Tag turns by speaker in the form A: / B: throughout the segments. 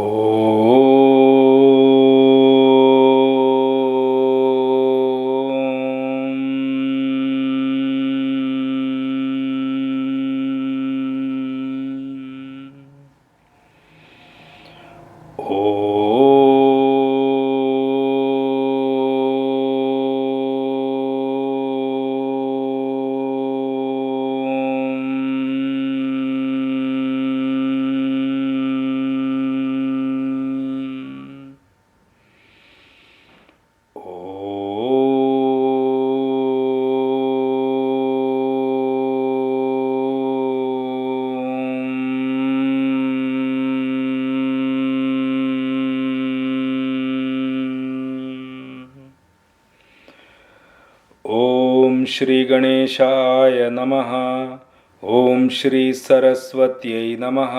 A: ओम श्री गणेशाय नमः। ओम श्री सरस्वत्यै नमः।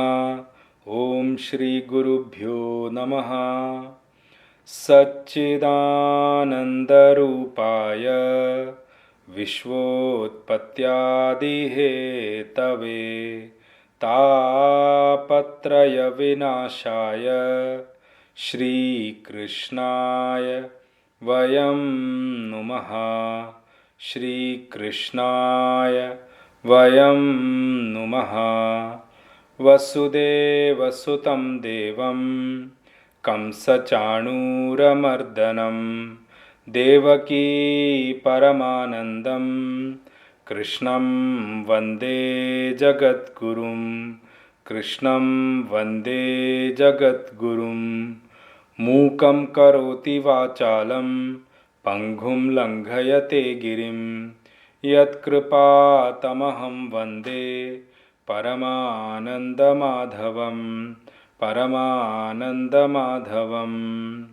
A: ओम श्री गुरुभ्यो नमः। सच्चिदानन्दरूपाय विश्वोत्पत्त्यादिहेतवे तापत्रयविनाशाय श्रीकृष्णाय वयं नुमः। श्रीकृष्णाय वयं नुमः। वसुदेवसुतं देवं कंसचाणूरमर्दनं देवकी परमानन्दं कृष्णं वन्दे जगद्गुरुं। कृष्णं वन्दे जगद्गुरुं। मूकं करोति वाचालं पङ्गुं लङ्घयते गिरिं यत्कृपातमहं वन्दे परमानन्दमाधवं। परमानन्दमाधवम्।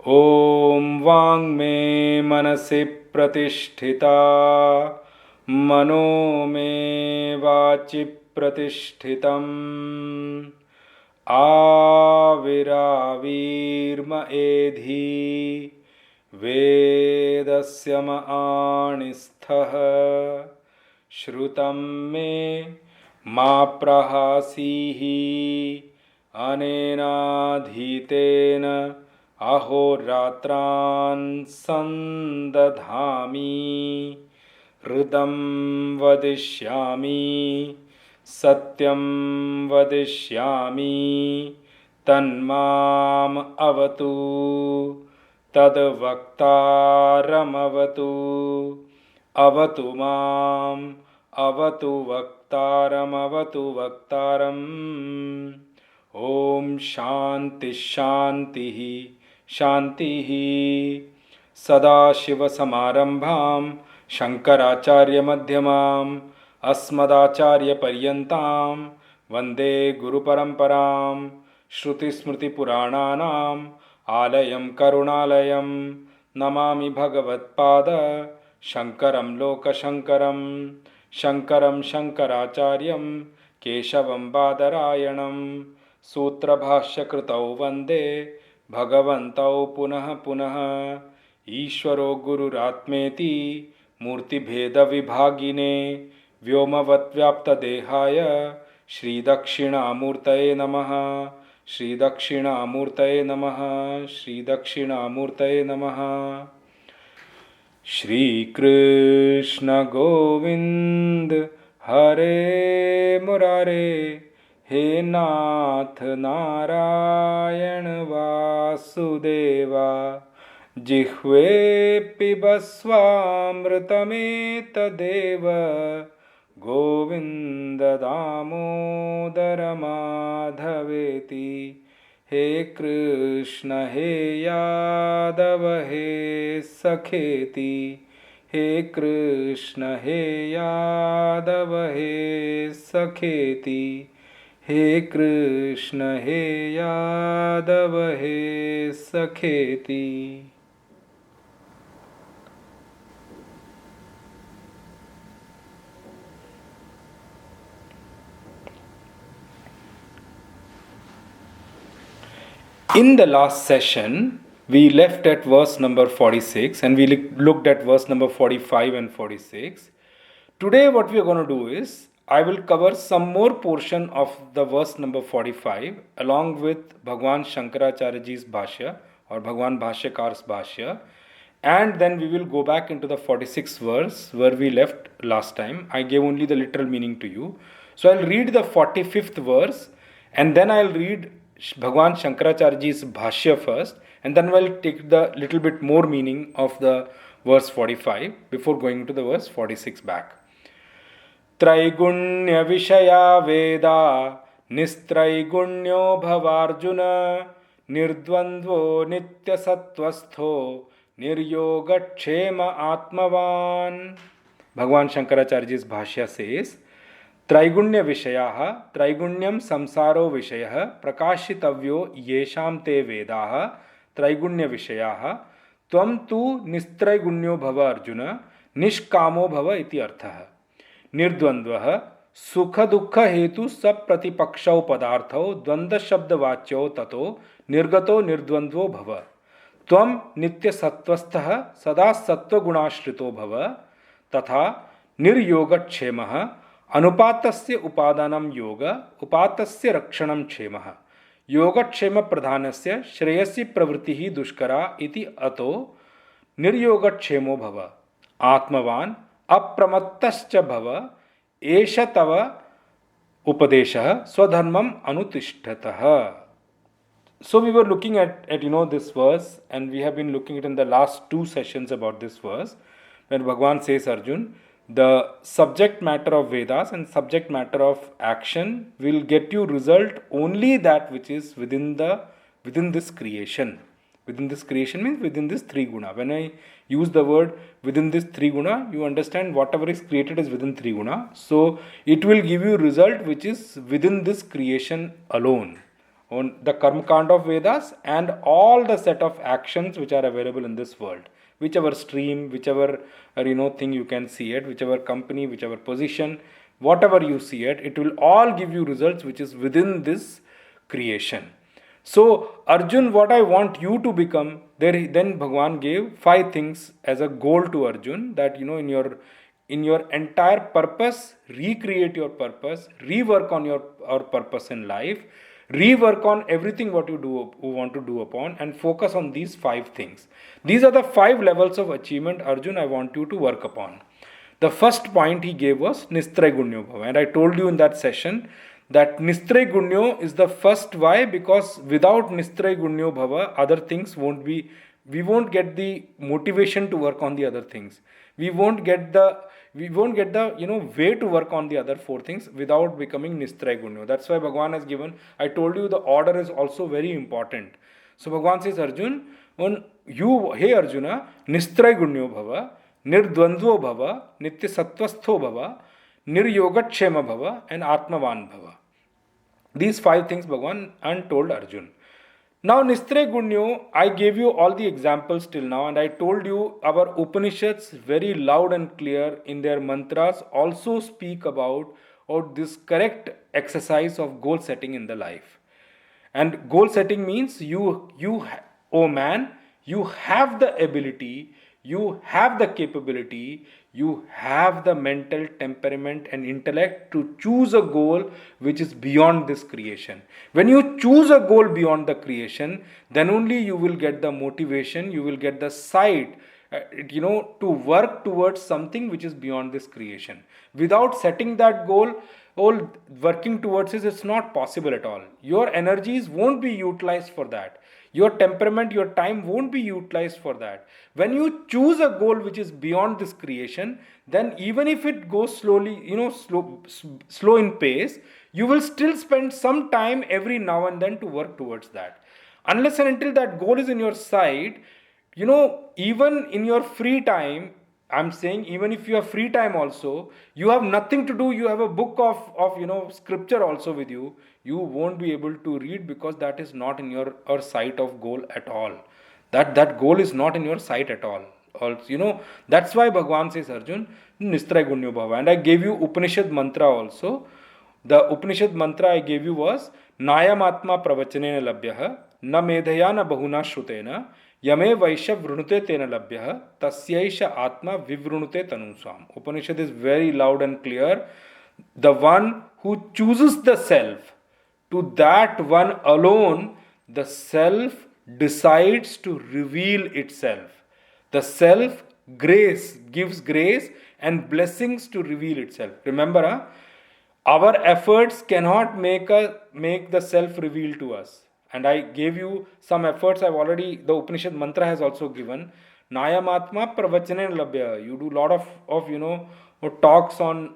A: ॐ वाङ्मे मनसि प्रतिष्ठिता मनो मे वाचि प्रतिष्ठितम् आविराविर्म एधि वेदस्य मआणिस्थः श्रुतं मे मा प्रहासीः अनेनाधीतेन अहोरात्रान् सन्दधामि ऋतं वदिष्यामि सत्यं वदिष्यामि तन्माम् अवतु तद्वक्तारमवतु। अवतु माम् अवतु वक्तारमवतु वक्तारम्। ॐ शान्ति शान्तिः शान्तिः। सदाशिवसमारम्भां शङ्कराचार्यमध्यमाम् अस्मदाचार्यपर्यन्तां वन्दे गुरुपरम्परां। श्रुतिस्मृतिपुराणानाम् आलयं करुणालयं नमामि भगवत्पाद शङ्करं लोकशङ्करं। शङ्करं शङ्कराचार्यं केशवं बादरायणं सूत्रभाष्यकृतौ वन्दे भगवन्तौ पुनः पुनः। ईश्वरो गुरुरात्मेति मूर्तिभेदविभागिने व्योमवद्व्याप्तदेहाय श्रीदक्षिणामूर्तये नमः। श्रीदक्षिणामूर्तये नमः। श्रीदक्षिणामूर्तये नमः। श्रीकृष्ण गोविंद हरे मुरारे हे नाथ नारायण वासुदेवा। जिह्वे पिबस्वामृतमेतदेव गोविन्द दामोदर माधवेति। हे कृष्ण हे यादव हे सखेति। हे कृष्ण हे यादव हे सखेति। हे कृष्ण हे यादव हे सखेति। In the last session, we left at verse number 46 and we looked at verse number 45 and 46. Today what we are going to do is, I will cover some more portion of the verse number 45 along with Bhagwan Shankaracharyaji's Bhashya or Bhagwan Bhashyakar's Bhashya, and then we will go back into the 46th verse where we left last time. I gave only the literal meaning to you. So I'll read the 45th verse and then I'll read Bhagwan Shankaracharyaji's Bhashya first, and then we'll take the little bit more meaning of the verse 45 before going into the verse 46 back. त्रैगुण्य विषया वेदा निस्त्रैगुण्यो भवार्जुन निर्द्वन्द्वो नित्यसत्वस्थो निर्योगक्षेम आत्मवान. Bhagwan Shankaracharya's Bhashya says, त्रैगुण्य विषयाः त्रैगुण्यं संसारो विषयः प्रकाशितव्यो येषां ते वेदाः त्रैगुण्य विषयाः त्वं तु निस्त्रैगुण्यो भव अर्जुन निष्कामो भव इति अर्थः. निर्द्वन्द्वः सुख दुःख हेतु सब प्रतिपक्षौ पदार्थौ द्वन्द्व शब्द वाच्यो ततो निर्गतो निर्द्वन्द्वो भव. त्वं नित्य सत्वस्थः सदा सत्वगुणाश्रितो भव तथा निर्योगक्षेमः अनुपातस्य उपादानं योग उपातस्य रक्षणं क्षेमः योगक्षेम प्रधानस्य श्रेयसी प्रवृत्तिः दुष्करा इति अतो निर्योगक्षेमो भव. आत्मवान् अप्रमत्तश्च भव एष तव उपदेशः स्वधर्मम अनुतिष्ठतः. So we were looking at this verse, and we have been looking at in the last two sessions about this verse, when Bhagwan says, Arjun, the subject matter of Vedas and subject matter of action will get you result only that which is within this creation. Within this creation means within this three guna. When I use the word within this three guna, you understand whatever is created is within three guna. So it will give you result which is within this creation alone. On the karma kand of Vedas and all the set of actions which are available in this world. Whichever stream, whichever thing you can see it, whichever company, whichever position, whatever you see it will all give you results which is within this creation. So, Arjun, what I want you to become, then Bhagwan gave 5 things as a goal to Arjun, that in your entire purpose, recreate your purpose, rework on your purpose in life, rework on everything what you want to do upon, and focus on these 5 things. These are the 5 levels of achievement, Arjun, I want you to work upon. The first point he gave was Nistraigunyo Bhava, and I told you in that session that Nistray Gunyo is the first. Why? Because without Nistray Gunyo Bhava, other things we won't get the motivation to work on the other things. We won't get the way to work on the other 4 things without becoming Nistray Gunyo. That's why Bhagwan has given, I told you the order is also very important. So Bhagwan says, Arjun, hey Arjuna, Nistray Gunyo Bhava, Nirdvandvo Bhava, Nitya Sattvastho Bhava, Niryogatshema Bhava, and Atmavan Bhava. These 5 things Bhagwan told Arjun. Now Nistre Gunyo, I gave you all the examples till now, and I told you our Upanishads very loud and clear in their mantras also speak about this correct exercise of goal setting in the life. And goal setting means oh man, you have the ability, you have the capability, you have the mental temperament and intellect to choose a goal which is beyond this creation. When you choose a goal beyond the creation, then only you will get the motivation, you will get the sight, to work towards something which is beyond this creation. Without setting that goal, all working towards it, it's not possible at all. Your energies won't be utilized for that. Your temperament, your time won't be utilized for that. When you choose a goal which is beyond this creation, then even if it goes slowly, slow in pace, you will still spend some time every now and then to work towards that. Unless and until that goal is in your sight, even in your free time, I'm saying even if you have free time also, you have nothing to do, you have a book of scripture also with you, you won't be able to read because that is not in your sight of goal at all. That goal is not in your sight at all. Also, that's why Bhagwan says, Arjun, Nistray Gunyo Bhava. And I gave you Upanishad mantra also. The Upanishad mantra I gave you was Nayam Atma Pravachanena Labhyaha Na Medhaya Na Bahuna Shrutena Yame Vaishya Vrunute Tena Labhyaha Tasyaisha Atma Vivrunute Tanusam. Upanishad is very loud and clear. The one who chooses the self, to that one alone, the self decides to reveal itself. The self gives grace and blessings to reveal itself. Remember, our efforts cannot make the self reveal to us. And I gave you some efforts. I've already, the Upanishad mantra has also given. Nayamatma pravachane labhya. You do a lot of talks on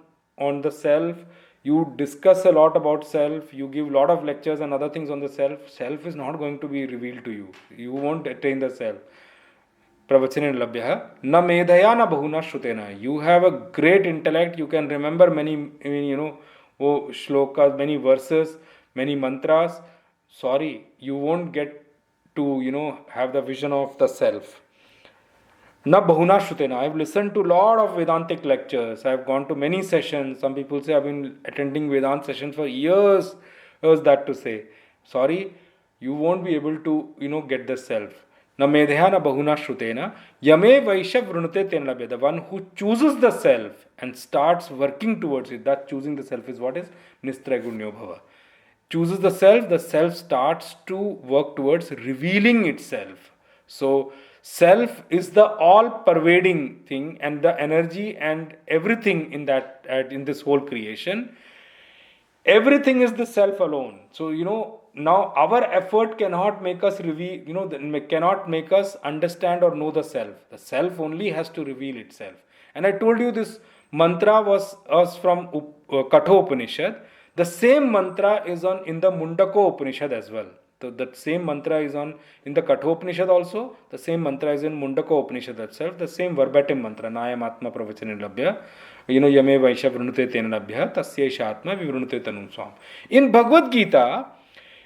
A: the self. You discuss a lot about self. You give a lot of lectures and other things on the self. Self is not going to be revealed to you. You won't attain the self. Pravachane labhya na medhaya na bahuna shrutena. You have a great intellect. You can remember many shlokas, many verses, many mantras. Sorry, you won't get to have the vision of the self. Na bahuna shrutena. I've listened to a lot of Vedantic lectures. I've gone to many sessions. Some people say I've been attending Vedant sessions for years. Years that to say. Sorry, you won't be able to get the self. Na medhya na bahuna shrutena. Yame vaishya vrunute ten labhya. The one who chooses the self and starts working towards it. That choosing the self is what is nistragunyo bhava. Chooses the self starts to work towards revealing itself. So self is the all pervading thing and the energy and everything in that in this whole creation. Everything is the self alone. So now our effort cannot make us reveal, cannot make us understand or know the self. The self only has to reveal itself. And I told you this mantra was from Kathopanishad. The same mantra is in the Mundaka Upanishad as well. So that same mantra is in the Kathopanishad also. The same mantra is in Mundaka Upanishad itself. The same verbatim mantra. Nayam Atma Pravachane Labhya. Yame Vaishya Vrunute Tena Labhya. Tasyesha Atma Vivrunute Tanum Swam. In Bhagavad Gita,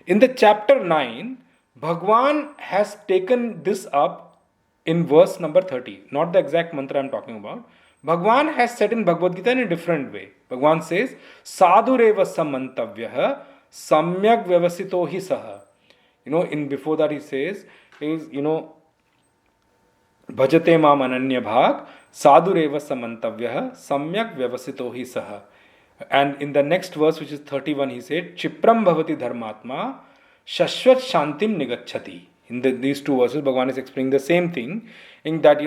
A: in the chapter 9, Bhagwan has taken this up in verse number 30. Not the exact mantra I am talking about. Bhagwan has said in Bhagavad Gita in a different way. Bhagwan says, Sadhureva samantavyaha samyak vyavasito hi saha. Before that he says, bhajate mam ananya bhag, sadhureva samantavyaha samyak vyavasito hi saha. And in the next verse, which is 31, he said, Chipram bhavati dharmatma shashvat shantim nigachati. In these two verses, Bhagavan is explaining the same thing, in that,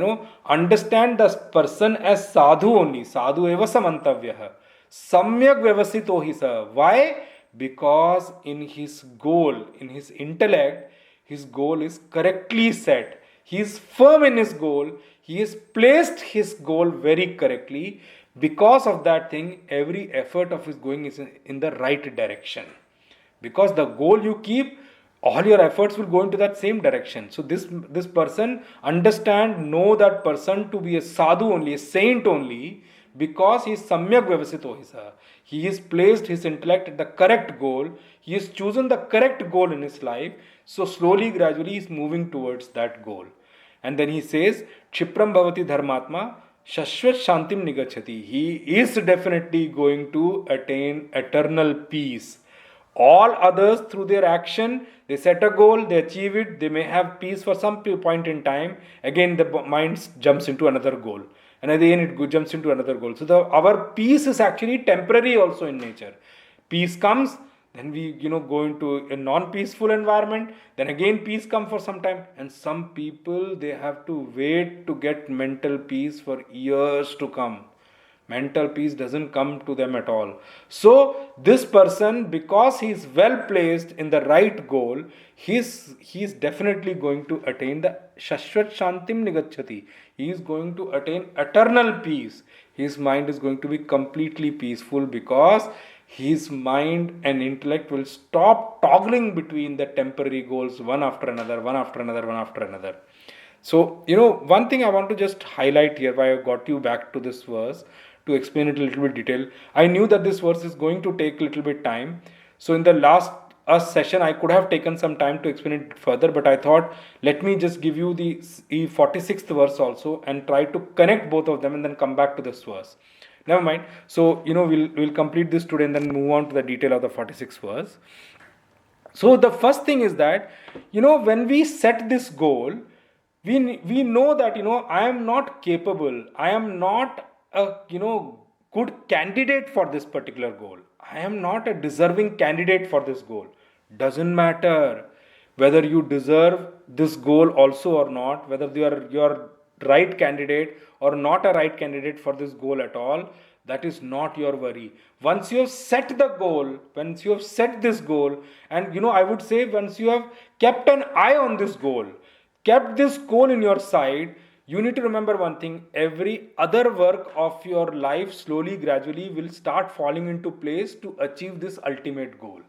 A: understand the person as sadhu only. Sadhu eva samantavyaha. Samyak vyavasito hi sa. Why? Because in his goal, in his intellect, his goal is correctly set. He is firm in his goal. He has placed his goal very correctly. Because of that thing, every effort of his going is in the right direction. Because the goal you keep, all your efforts will go into that same direction. So this person know that person to be a sadhu only, a saint only, because he is samyak vyavasito hisa. He has placed his intellect at the correct goal. He has chosen the correct goal in his life. So slowly, gradually, he is moving towards that goal. And then he says, Chipram bhavati dharmatma shashvat shantim nigachati. He is definitely going to attain eternal peace. All others, through their action, they set a goal, they achieve it, they may have peace for some point in time. Again, the mind jumps into another goal. And at the end, it jumps into another goal. So our peace is actually temporary also in nature. Peace comes, then we go into a non-peaceful environment. Then again, peace comes for some time. And some people, they have to wait to get mental peace for years to come. Mental peace doesn't come to them at all. So this person, because he is well placed in the right goal, he is definitely going to attain the shashvat shantim nigachati. He is going to attain eternal peace. His mind is going to be completely peaceful, because his mind and intellect will stop toggling between the temporary goals, one after another, one after another, one after another. So, one thing I want to just highlight here, why I got you back to this verse, to explain it a little bit detail. I knew that this verse is going to take a little bit time. So in the last session, I could have taken some time to explain it further, but I thought, let me just give you the 46th verse also and try to connect both of them and then come back to this verse. Never mind. So, we'll complete this today and then move on to the detail of the 46th verse. So the first thing is that, when we set this goal, we know that, I am not capable. I am not a good candidate for this particular goal. I am not a deserving candidate for this goal. Doesn't matter whether you deserve this goal also or not, whether you are right candidate or not a right candidate for this goal at all. That is not your worry. Once you have set the goal, once you have set this goal, and I would say once you have kept an eye on this goal, kept this goal in your sight, you need to remember one thing: every other work of your life slowly, gradually will start falling into place to achieve this ultimate goal.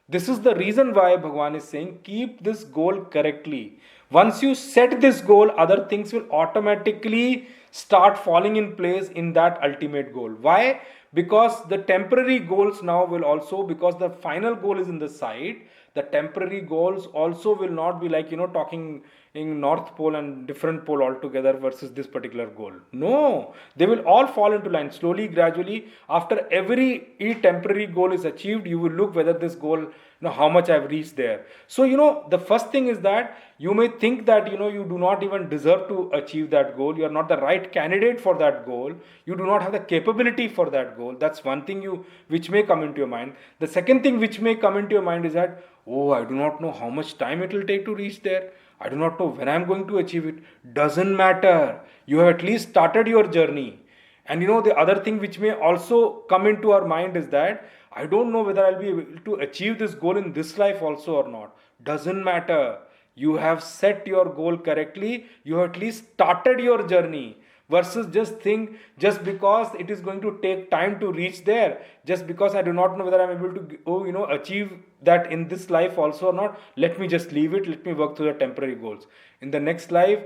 A: This is the reason why Bhagavan is saying keep this goal correctly. Once you set this goal, other things will automatically start falling in place in that ultimate goal. Why? Because the temporary goals now will also, because the final goal is in the sight, the temporary goals also will not be like, talking in North Pole and different pole altogether versus this particular goal. No, they will all fall into line slowly, gradually. After every temporary goal is achieved, you will look whether this goal, how much I've reached there. So, the first thing is that you may think that, you do not even deserve to achieve that goal. You are not the right candidate for that goal. You do not have the capability for that goal. That's one thing which may come into your mind. The second thing which may come into your mind is that, oh, I do not know how much time it will take to reach there. I do not know when I am going to achieve it. Doesn't matter. You have at least started your journey. And the other thing which may also come into our mind is that I don't know whether I'll be able to achieve this goal in this life also or not. Doesn't matter. You have set your goal correctly. You have at least started your journey. Versus just because it is going to take time to reach there, just because I do not know whether I'm able to achieve that in this life also or not, let me just leave it, let me work through the temporary goals. In the next life,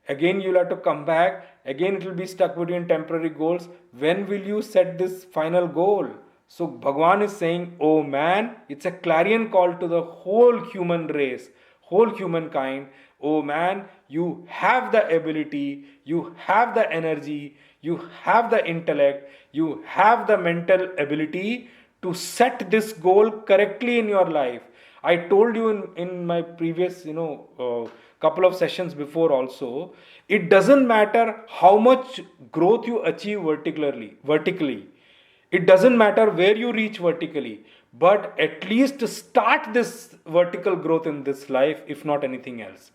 A: again you'll have to come back, again it will be stuck between temporary goals. When will you set this final goal? So Bhagwan is saying, oh man, it's a clarion call to the whole human race, whole humankind. Oh man, you have the ability, you have the energy, you have the intellect, you have the mental ability to set this goal correctly in your life. I told you in my previous, couple of sessions before also, it doesn't matter how much growth you achieve vertically. It doesn't matter where you reach vertically, but at least start this vertical growth in this life, if not anything else.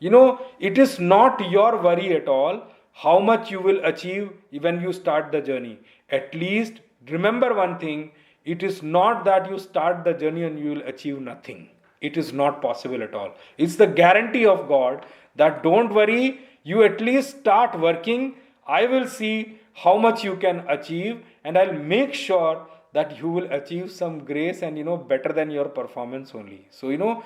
A: It is not your worry at all how much you will achieve when you start the journey. At least remember one thing, it is not that you start the journey and you will achieve nothing. It is not possible at all. It's the guarantee of God that don't worry, you at least start working. I will see how much you can achieve and I'll make sure that you will achieve some grace and better than your performance only. So,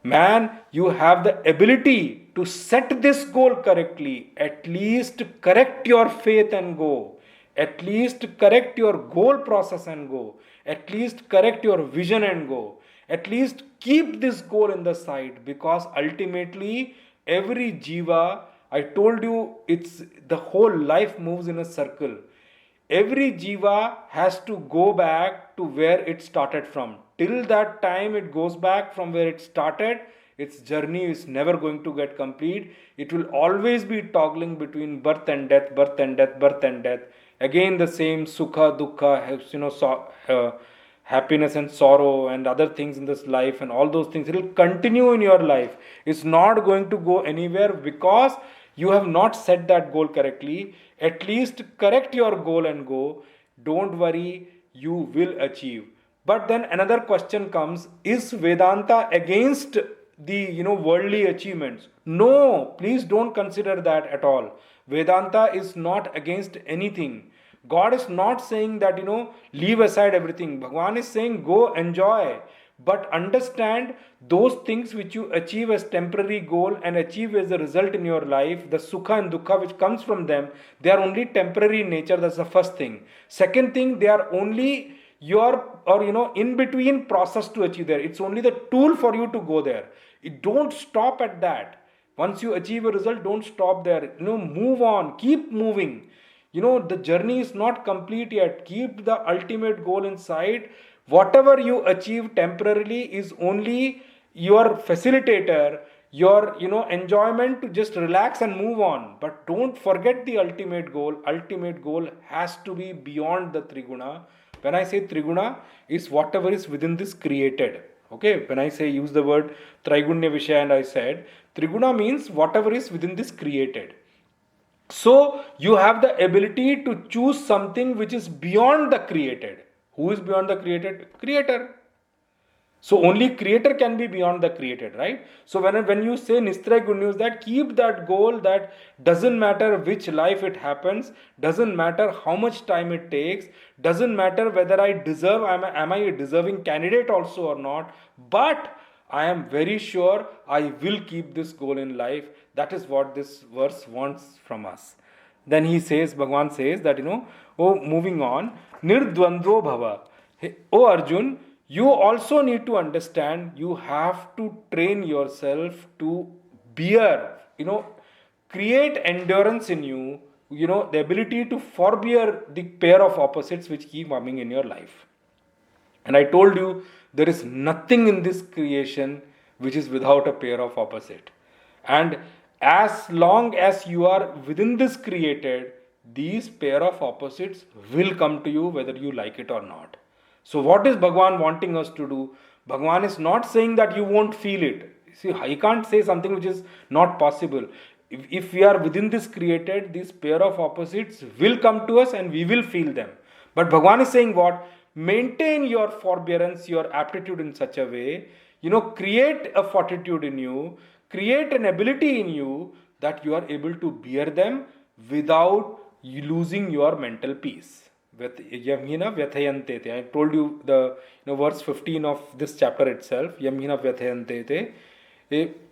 A: man, you have the ability to set this goal correctly. At least correct your faith and go. At least correct your goal process and go. At least correct your vision and go. At least keep this goal in the sight, because ultimately every jiva, I told you, it's the whole life moves in a circle. Every jiva has to go back to where it started from. Till that time it goes back from where it started, its journey is never going to get complete. It will always be toggling between birth and death, birth and death, birth and death. Again the same sukha, dukkha, happiness and sorrow and other things in this life and all those things. It will continue in your life. It's not going to go anywhere because you have not set that goal correctly. At least correct your goal and go. Don't worry, you will achieve. But then another question comes, is Vedanta against the worldly achievements? No, please don't consider that at all. Vedanta is not against anything. God is not saying that leave aside everything. Bhagavan is saying go enjoy. But understand those things which you achieve as temporary goal and achieve as a result in your life, the sukha and dukkha which comes from them, they are only temporary in nature. That's the first thing. Second thing, they are only in between process to achieve there. It's only the tool for you to go there. Don't stop at that. Once you achieve a result, don't stop there. Move on, keep moving. The journey is not complete yet. Keep the ultimate goal in sight. Whatever you achieve temporarily is only your facilitator. your enjoyment to just relax and move on. But don't forget the ultimate goal. Ultimate goal has to be beyond the triguna. When I say triguna, is whatever is within this created. Okay, when I say use the word trigunya vishaya, and I said triguna means whatever is within this created. So you have the ability to choose something which is beyond the created. Who is beyond the created? Creator. So only creator can be beyond the created, right? So when you say Nistray good news, that keep that goal, that doesn't matter which life it happens, doesn't matter how much time it takes, doesn't matter whether I deserve, am I a deserving candidate also or not, but I am very sure I will keep this goal in life. That is what this verse wants from us. Then he says, Bhagavan says that, moving on, Nirdvandvo Bhava. Oh Arjun, you also need to understand, you have to train yourself to bear, create endurance in you, the ability to forbear the pair of opposites which keep coming in your life. And I told you, there is nothing in this creation which is without a pair of opposite. And as long as you are within this created, these pair of opposites will come to you whether you like it or not. So what is Bhagavan wanting us to do? Bhagavan is not saying that you won't feel it. See, I can't say something which is not possible. If we are within this created, this pair of opposites will come to us and we will feel them. But Bhagavan is saying what? Maintain your forbearance, your aptitude in such a way, create a fortitude in you, create an ability in you that you are able to bear them without losing your mental peace. Yamhina vyathayante. I told you the verse 15 of this chapter itself. Yamhina vyathayante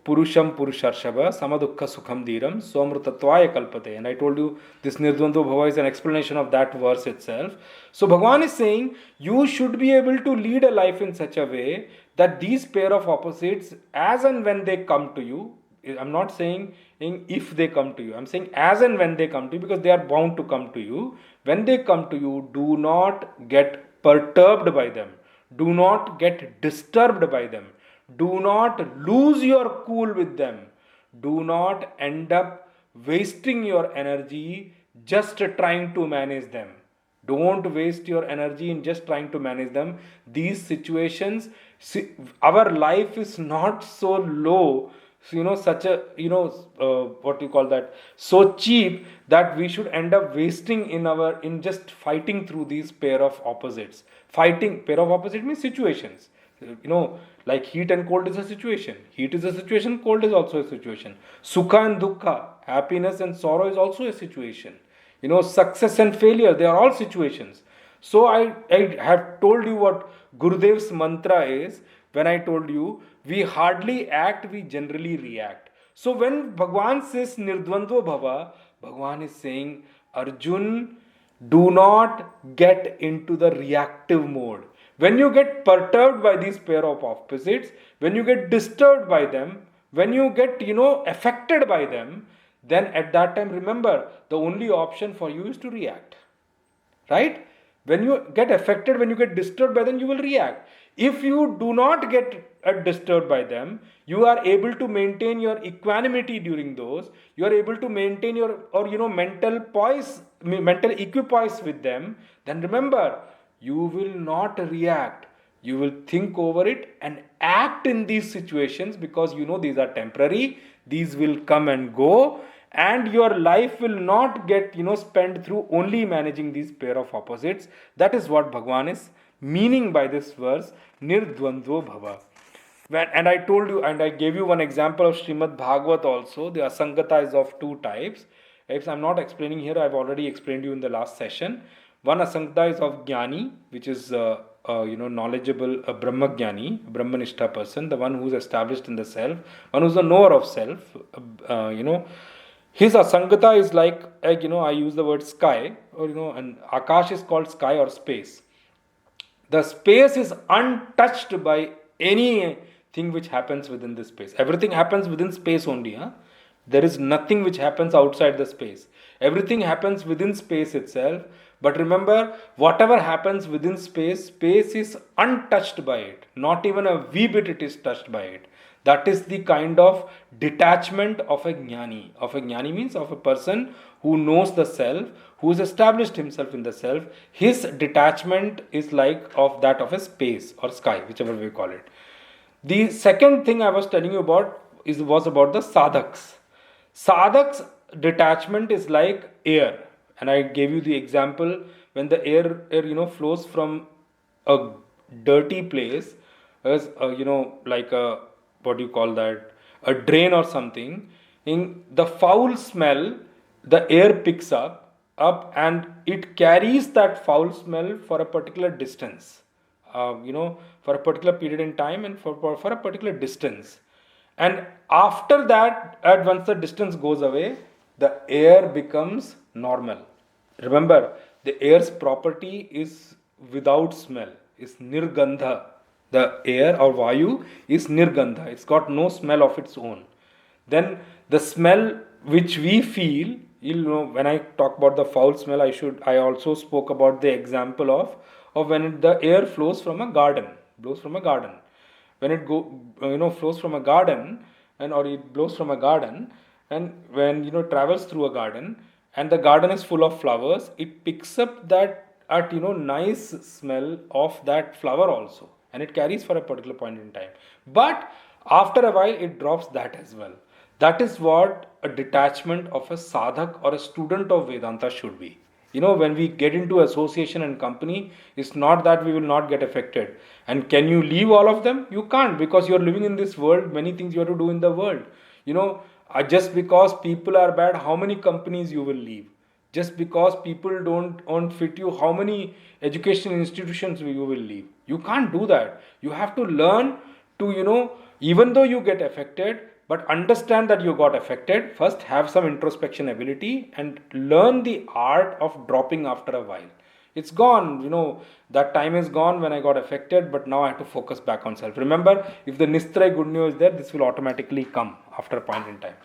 A: purusham purusharshava samadukha sukham dhiram somrutatvaya kalpate. And I told you this Nirdvandvo Bhava is an explanation of that verse itself. So Bhagavan is saying you should be able to lead a life in such a way that these pair of opposites, as and when they come to you, I'm not saying if they come to you, I'm saying as and when they come to you, because they are bound to come to you. When they come to you, do not get perturbed by them. Do not get disturbed by them. Do not lose your cool with them. Do not end up wasting your energy just trying to manage them. Don't waste your energy in just trying to manage them. These situations, our life is not so low, such a, what you call that, so cheap that we should end up wasting in just fighting through these pair of opposites. Pair of opposite means situations. Like heat and cold is a situation. Heat is a situation, cold is also a situation. Sukha and dukkha, happiness and sorrow is also a situation. Success and failure, they are all situations. So I have told you what Gurudev's mantra is when I told you, we hardly act, we generally react. So when Bhagavan says Nirdvandvo Bhava, Bhagavan is saying, Arjun, do not get into the reactive mode. When you get perturbed by these pair of opposites, when you get disturbed by them, when you get, affected by them, then at that time, remember, the only option for you is to react. Right? When you get affected, when you get disturbed by them, you will react. If you do not get disturbed by them, you are able to maintain your equanimity during those. You are able to maintain your mental poise, mental equipoise with them. Then remember, you will not react. You will think over it and act in these situations because these are temporary. These will come and go. And your life will not get spent through only managing these pair of opposites. That is what Bhagavan is meaning by this verse, Nirdvandvo Bhava. And I told you, and I gave you one example of Srimad Bhagavat also. The Asangata is of two types. If I'm not explaining here, I've already explained you in the last session. One Asangata is of Jnani, which is knowledgeable, a Brahmagyani, Brahmanishta person, the one who's established in the self, one who's a knower of self, His Asangata is like, I use the word sky, or, and Akash is called sky or space. The space is untouched by anything which happens within this space. Everything happens within space only. There is nothing which happens outside the space. Everything happens within space itself. But remember, whatever happens within space, space is untouched by it. Not even a wee bit it is touched by it. That is the kind of detachment of a jnani. Of a jnani means of a person who knows the self, who has established himself in the self. His detachment is like of that of a space or sky, whichever we call it. The second thing I was telling you about was about the sadhaks. Sadhaks detachment is like air, and I gave you the example when the air flows from a dirty place, as like a, what do you call that, a drain or something. In the foul smell, the air picks up and it carries that foul smell for a particular distance, for a particular period in time and for a particular distance. And after that, at once the distance goes away, the air becomes normal. Remember, the air's property is without smell, is nirgandha. The air or vayu is nirgandha, it's got no smell of its own. Then the smell which we feel, when I talk about the foul smell, I also spoke about the example of when the air flows from a garden, blows from a garden. When it flows from a garden, and or it blows from a garden, and when travels through a garden, and the garden is full of flowers, it picks up that at nice smell of that flower also, and it carries for a particular point in time. But after a while it drops that as well. That is what a detachment of a sadhak or a student of Vedanta should be. When we get into association and company, it's not that we will not get affected. And can you leave all of them? You can't, because you're living in this world. Many things you have to do in the world. Just because people are bad, how many companies you will leave? Just because people don't fit you, how many education institutions you will leave? You can't do that. You have to learn to, even though you get affected, but understand that you got affected. First, have some introspection ability and learn the art of dropping after a while. It's gone, that time is gone when I got affected, but now I have to focus back on self. Remember, if the Nistray Gunyo is there, this will automatically come after a point in time.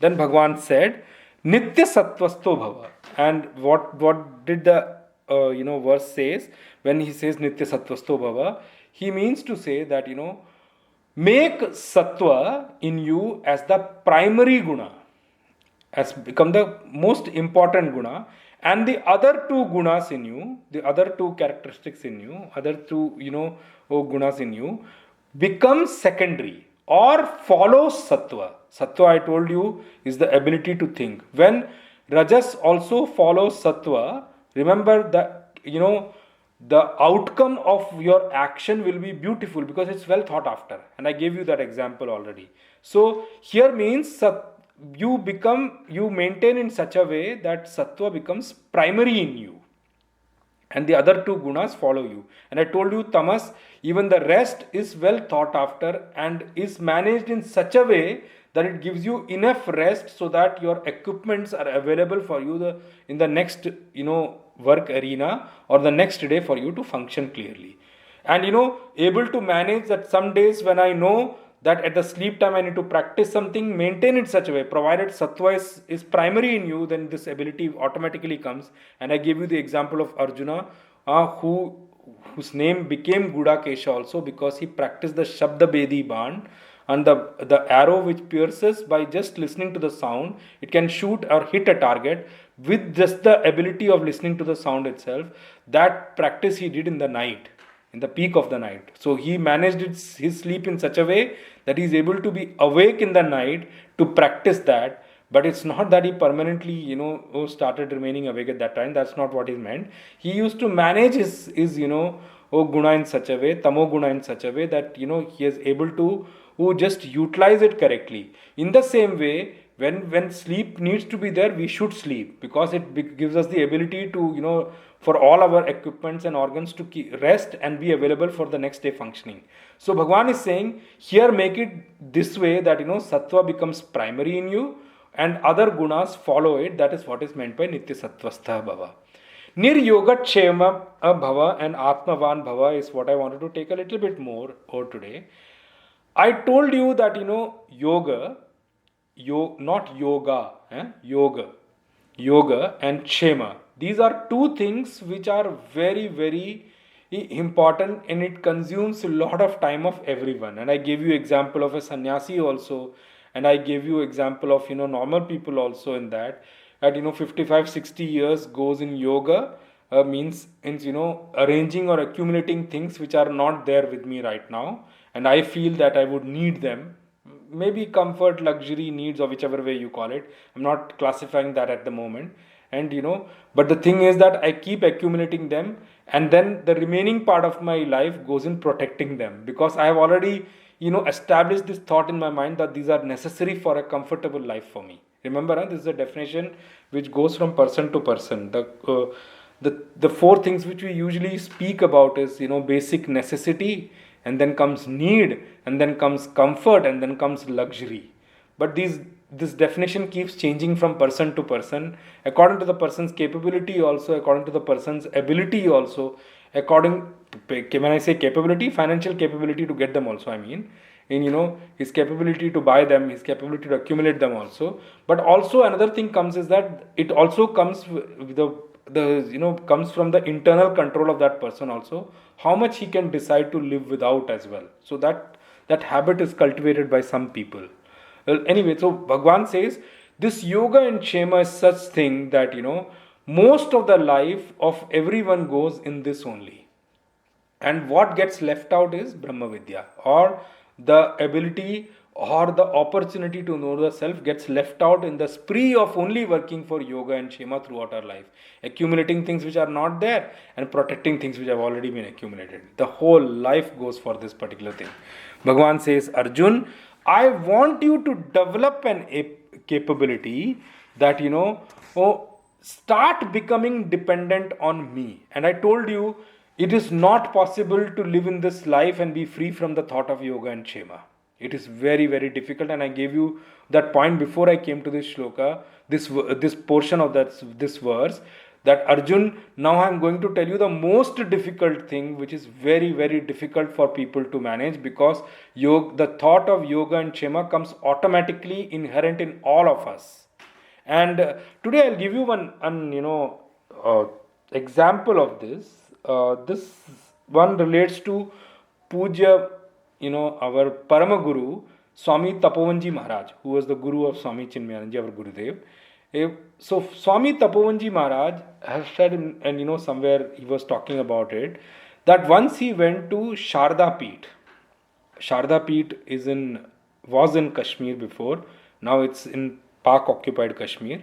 A: Then Bhagwan said, Nitya Sattvasto Bhava. And what did the verse says? When he says Nitya Sattvasto Bhava, he means to say that, make sattva in you as the primary guna, has become the most important guna, and the other two gunas in you, the other two characteristics in you, other two gunas in you become secondary or follows sattva. Sattva, I told you, is the ability to think. When rajas also follows sattva, remember that the outcome of your action will be beautiful because it's well thought after, and I gave you that example already. So here means you maintain in such a way that sattva becomes primary in you, and the other two gunas follow you. And I told you tamas, even the rest is well thought after and is managed in such a way that it gives you enough rest so that your equipments are available for you in the next work arena or the next day for you to function clearly. And able to manage that some days when I know that at the sleep time I need to practice something, maintain it such a way, provided sattva is primary in you, then this ability automatically comes. And I gave you the example of Arjuna, whose name became Gudakesha also because he practiced the Shabda Bedi Ban, and the arrow which pierces by just listening to the sound, it can shoot or hit a target with just the ability of listening to the sound itself. That practice he did in the night, in the peak of the night. So he managed his sleep in such a way that he is able to be awake in the night to practice that. But it's not that he permanently, started remaining awake at that time. That's not what is meant. He used to manage his guna in such a way, tamo guna in such a way that, he is able to just utilize it correctly. In the same way, when sleep needs to be there, we should sleep because it gives us the ability to, for all our equipments and organs to rest and be available for the next day functioning. So Bhagwan is saying, here make it this way that, sattva becomes primary in you and other gunas follow it. That is what is meant by Nitya Sattvastha Bhava. Niryogatshema Bhava and Atmavan Bhava is what I wanted to take a little bit more over today. I told you that, yoga, not yoga, yoga and kshema. These are two things which are very, very important, and it consumes a lot of time of everyone. And I gave you example of a sannyasi also, and I gave you example of normal people also in that, at 55 60 years goes in yoga, means arranging or accumulating things which are not there with me right now, and I feel that I would need them, maybe comfort, luxury needs, or whichever way you call it. I'm not classifying that at the moment. And but the thing is that I keep accumulating them, and then the remaining part of my life goes in protecting them, because I have already established this thought in my mind that these are necessary for a comfortable life for me. Remember, this is a definition which goes from person to person. The four things which we usually speak about is basic necessity, and then comes need, and then comes comfort, and then comes luxury. But this definition keeps changing from person to person, according to the person's capability also, according to the person's ability also, according to, when I say capability, financial capability to get them also, I mean, in his capability to buy them, his capability to accumulate them also. But also another thing comes is that it also comes with the comes from the internal control of that person also, how much he can decide to live without as well. So that habit is cultivated by some people. Well, anyway, so Bhagwan says this yoga and kshema is such thing that most of the life of everyone goes in this only, and what gets left out is Brahma Vidya, or the ability or the opportunity to know the self gets left out in the spree of only working for yoga and kshema throughout our life, accumulating things which are not there and protecting things which have already been accumulated. The whole life goes for this particular thing. Bhagwan says, Arjun, I want you to develop an capability that start becoming dependent on me. And I told you, it is not possible to live in this life and be free from the thought of yoga and kshema. It is very, very difficult, and I gave you that point before I came to this shloka, this portion of this verse, that Arjun, now I am going to tell you the most difficult thing, which is very, very difficult for people to manage, because the thought of yoga and kshema comes automatically inherent in all of us. And today I'll give you one example of this. This one relates to Puja, our Parama Guru, Swami Tapovanji Maharaj, who was the Guru of Swami Chinmayananji, our Gurudev. So Swami Tapovanji Maharaj has said, and somewhere he was talking about it, that once he went to Sharda Peeth. Sharda Peeth was in Kashmir before. Now it's in Pak occupied Kashmir,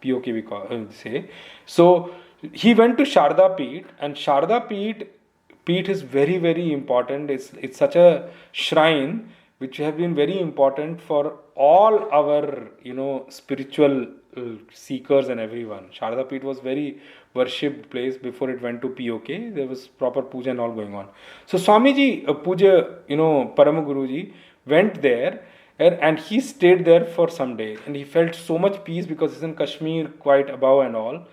A: POK we say. So he went to Sharda Peeth, and Sharda Peeth is very, very important. It's such a shrine which have been very important for all our spiritual seekers and everyone. Sharda Peeth was very worshipped place before it went to POK. There was proper puja and all going on. So Swamiji Puja, Parama Guruji went there, and he stayed there for some days, and he felt so much peace because it's in Kashmir, quite above and all.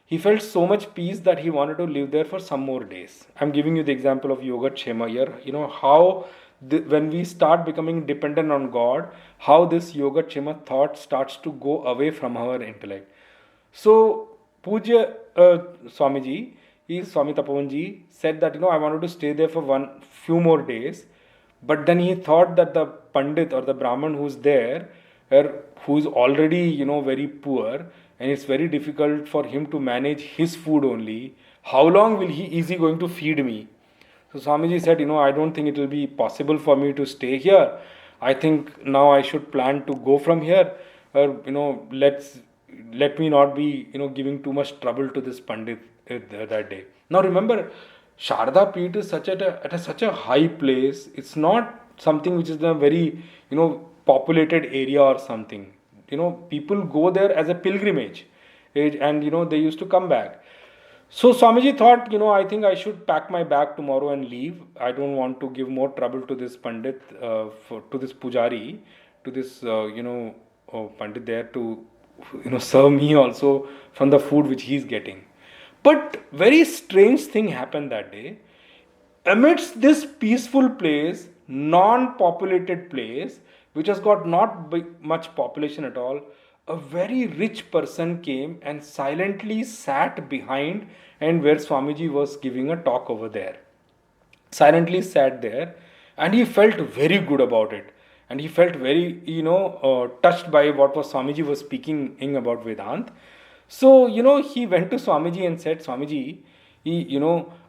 A: He felt so much peace that he wanted to live there for some more days. I'm giving you the example of yoga kshema here. How when we start becoming dependent on God, how this yoga kshema thought starts to go away from our intellect. So Puja Swamiji, Swami Tapovanji said that I wanted to stay there for few more days, but then he thought that the Pandit or the Brahman who's there, who's already very poor, and it's very difficult for him to manage his food only, how long is he going to feed me? So Swamiji said, I don't think it will be possible for me to stay here. I think now I should plan to go from here, or let me not be giving too much trouble to this Pandit that day. Now remember, Sharda Peeth is at such a high place. It's not something which is in a very populated area or something. People go there as a pilgrimage, and they used to come back. So Swamiji thought, I think I should pack my bag tomorrow and leave. I don't want to give more trouble to this Pandit, to this Pujari, to this Pandit there to serve me also from the food which he's getting. But very strange thing happened that day. Amidst this peaceful place, non-populated place, which has got not much population at all, a very rich person came and silently sat behind and where Swamiji was giving a talk over there. Silently sat there, and he felt very good about it. And he felt very, touched by what was Swamiji was speaking about Vedant. So, he went to Swamiji and said, Swamiji,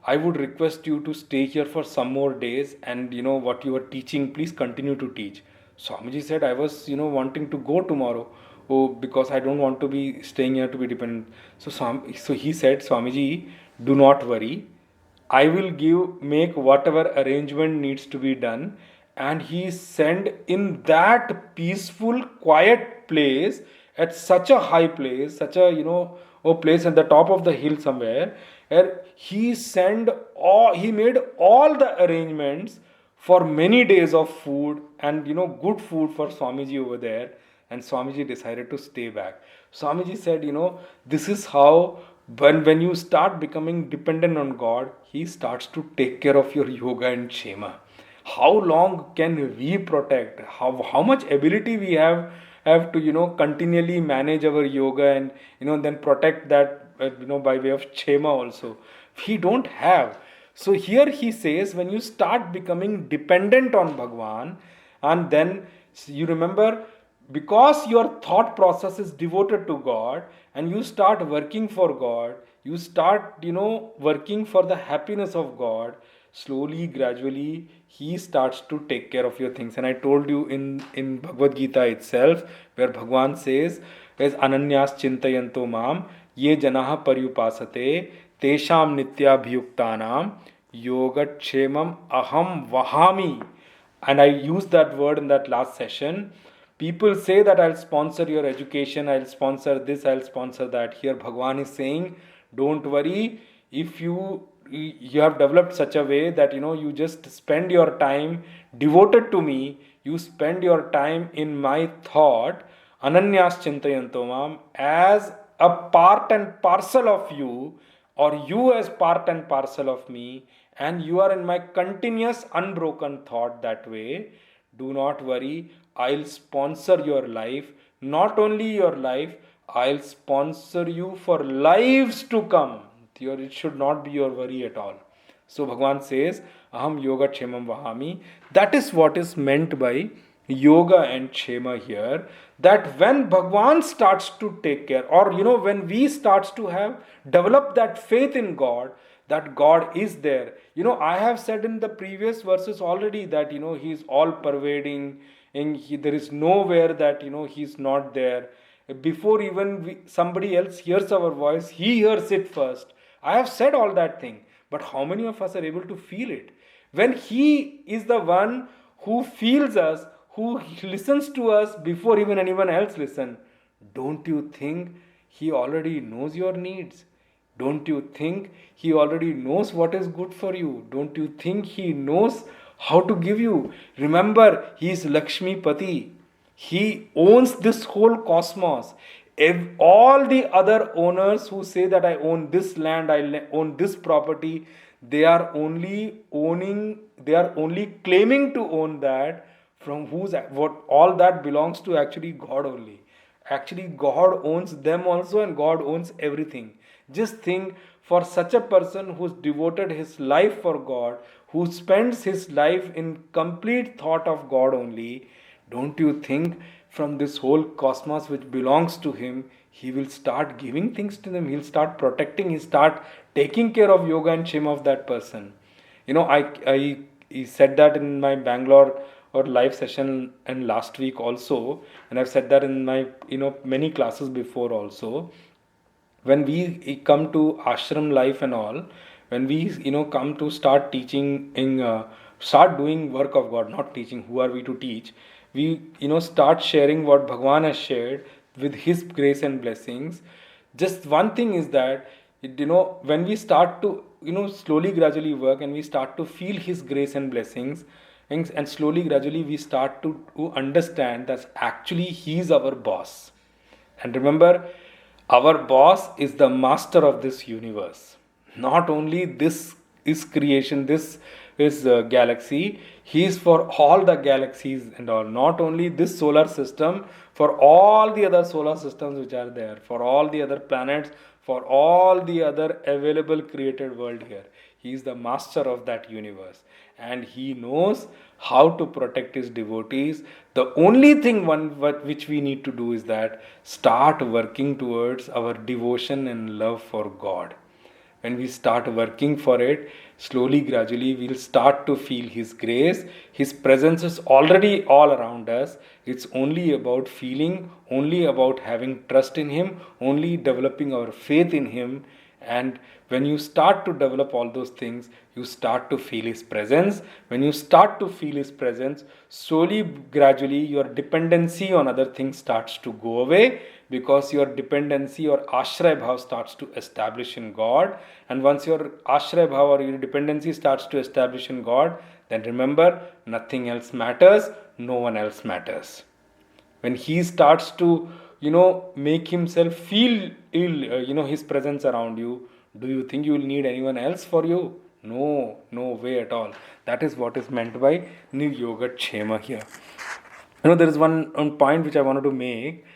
A: I would request you to stay here for some more days, and, what you are teaching, please continue to teach. Swamiji said, I was, wanting to go tomorrow. Oh, because I don't want to be staying here to be dependent. So he said, Swamiji, do not worry. I will make whatever arrangement needs to be done. And he sent in that peaceful, quiet place, at such a high place, such a, place at the top of the hill somewhere, where he made all the arrangements for many days of food and, good food for Swamiji over there. And Swamiji decided to stay back. Swamiji said, this is how when you start becoming dependent on God, He starts to take care of your yoga and kshema. How long can we protect? How much ability we have to continually manage our yoga and then protect that by way of kshema also. We don't have. So here he says, when you start becoming dependent on Bhagwan, and then you remember, because your thought process is devoted to God, and you start working for God, you start working for the happiness of God, slowly, gradually He starts to take care of your things. And I told you in Bhagavad Gita itself, where Bhagwan says, as ananyas chintayanto mam ye janaha paryupasate tesham nityabhyuktanam yogatshemam aham vahami. And I used that word in that last session. People say that I'll sponsor your education, I'll sponsor this, I'll sponsor that. Here Bhagwan is saying, don't worry, if you have developed such a way that you just spend your time devoted to me, you spend your time in my thought, ananyas chintayanto mam, as a part and parcel of you, or you as part and parcel of me, and you are in my continuous unbroken thought that way, do not worry, I'll sponsor your life. Not only your life, I'll sponsor you for lives to come. It should not be your worry at all. So Bhagwan says, Aham yoga kshemam vahami. That is what is meant by yoga and kshema here. That when Bhagwan starts to take care, or when we starts to have developed that faith in God, that God is there. I have said in the previous verses already that He is all pervading, and there is nowhere that He's not there. Before even somebody else hears our voice, He hears it first. I have said all that thing, but how many of us are able to feel it? When He is the one who feels us, who listens to us before even anyone else listens, don't you think He already knows your needs? Don't you think He already knows what is good for you? Don't you think He knows how to give you? Remember, He is Lakshmi Pati. He owns this whole cosmos. If all the other owners who say that I own this land, I own this property, they are only claiming to own that, from what all that belongs to actually God only. Actually, God owns them also, and God owns everything. Just think, for such a person who's devoted his life for God, who spends his life in complete thought of God only, don't you think from this whole cosmos which belongs to him, he will start giving things to them, he'll start protecting, he'll start taking care of yoga and kshema of that person. I said that in my Bangalore or live session and last week also, and I've said that in my many classes before also. When we come to ashram life and all, when we come to start teaching start doing work of God, not teaching, who are we to teach? We start sharing what Bhagwan has shared with His grace and blessings. Just one thing is that when we start to slowly gradually work, and we start to feel His grace and blessings, and slowly gradually we start to understand that actually He is our boss. And remember, our boss is the master of this universe. Not only this is creation, this his galaxy. He is for all the galaxies and all. Not only this solar system, for all the other solar systems which are there, for all the other planets, for all the other available created world here. He is the master of that universe, and he knows how to protect his devotees. The only thing which we need to do is that start working towards our devotion and love for God. When we start working for it, slowly, gradually, we'll start to feel His grace. His presence is already all around us. It's only about feeling, only about having trust in Him, only developing our faith in Him. And when you start to develop all those things, you start to feel His presence. When you start to feel His presence, slowly, gradually, your dependency on other things starts to go away, because your dependency or ashray bhav starts to establish in God. And once your ashray bhav or your dependency starts to establish in God, then remember, nothing else matters, no one else matters. When he starts to, make himself feel ill, his presence around you, do you think you will need anyone else for you? No way at all. That is what is meant by Niryogatshema here. There is one point which I wanted to make.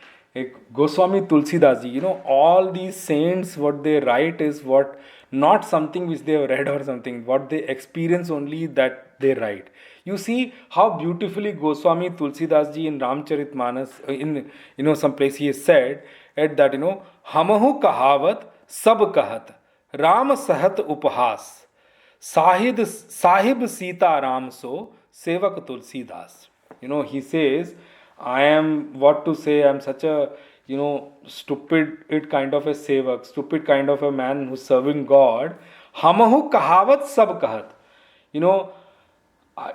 A: Goswami Tulsidas ji, all these saints, what they write is what, not something which they have read or something, what they experience only that they write. You see how beautifully Goswami Tulsidas ji in Ramcharitmanas, in some place he has said that, Hamahu kahavat sab kahat, Ram sahat upahas, Sahib Sita Ram so, Sevak Tulsidas. He says, I am, what to say, I am such a, stupid kind of a sevak, stupid kind of a man who's serving God. Hamahu kahavat sab kahat.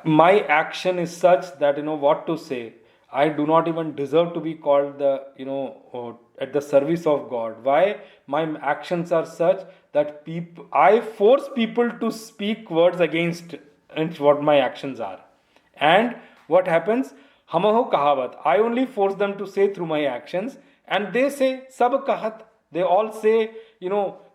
A: My action is such that, what to say. I do not even deserve to be called at the service of God. Why? My actions are such that I force people to speak words against what my actions are. And what happens? Hamaho kahavat. I only force them to say through my actions, and they say sab kahat. They all say,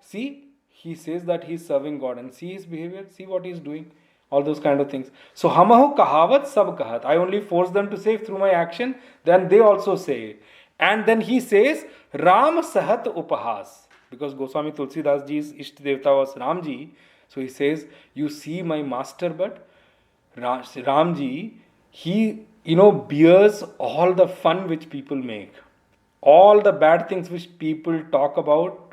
A: see, he says that he is serving God, and see his behavior, see what he is doing, all those kind of things. So hamaho kahavat sab kahat. I only force them to say through my action, then they also say it. And then he says Ram sahat upahas, because Goswami Tulsidas ji's Isht Devta was Ramji. So he says, you see my master, but Ramji, he bears all the fun which people make, all the bad things which people talk about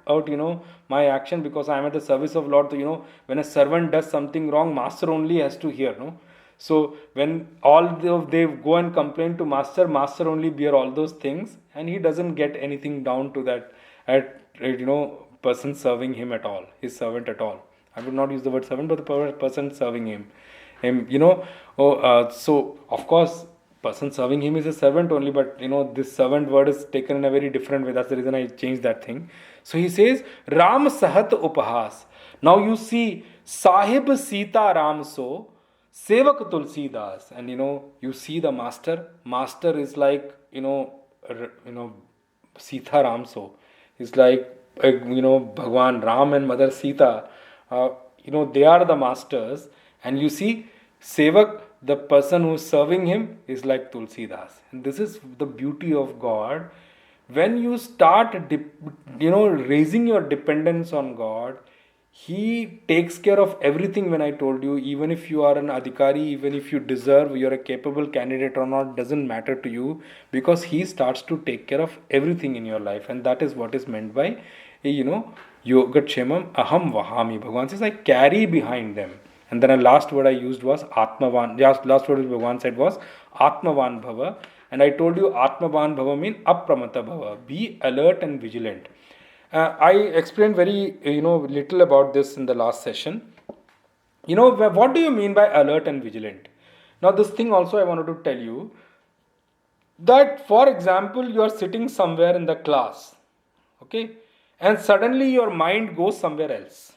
A: my action, because I am at the service of Lord. So, when a servant does something wrong, master only has to hear, no? So when they go and complain to master only bear all those things, and he doesn't get anything down to that person serving him at all, his servant at all. I would not use the word servant, but the person serving him. So of course, person serving him is a servant only, but this servant word is taken in a very different way. That's the reason I changed that thing. So he says Ram sahat upahas. Now you see Sahib Sita Ram so, Sevak Tulsidas, and you see the master is like Sita Ram so, is like Bhagwan Ram and Mother Sita, they are the masters, and you see Sevak, the person who is serving him, is like Tulsidas. And this is the beauty of God. When you start raising your dependence on God, He takes care of everything. When I told you, even if you are an adhikari, even if you deserve, you're a capable candidate or not, doesn't matter to you, because He starts to take care of everything in your life. And that is what is meant by, Yogatshemam aham vahami. Bhagavan says, I carry behind them. And then the last word I used was Atmavan. Last word Bhagavan said was Atmavan Bhava. And I told you Atmavan Bhava means Apramata Bhava. Be alert and vigilant. I explained very little about this in the last session. What do you mean by alert and vigilant? Now this thing also I wanted to tell you, that for example you are sitting somewhere in the class, okay, and suddenly your mind goes somewhere else.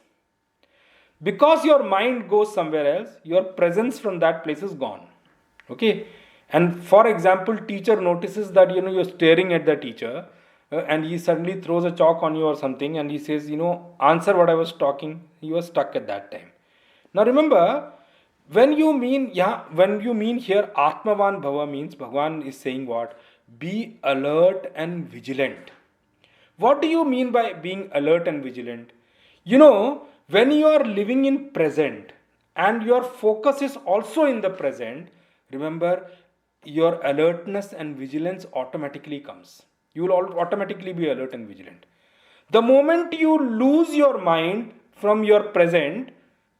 A: Because your mind goes somewhere else, your presence from that place is gone. Okay. And for example, teacher notices that you're staring at the teacher, and he suddenly throws a chalk on you or something, and he says, answer what I was talking. You were stuck at that time. Now remember, when you mean here Atmavan Bhava means Bhagwan is saying what? Be alert and vigilant. What do you mean by being alert and vigilant? When you are living in present and your focus is also in the present, remember your alertness and vigilance automatically comes. You will automatically be alert and vigilant. The moment you lose your mind from your present,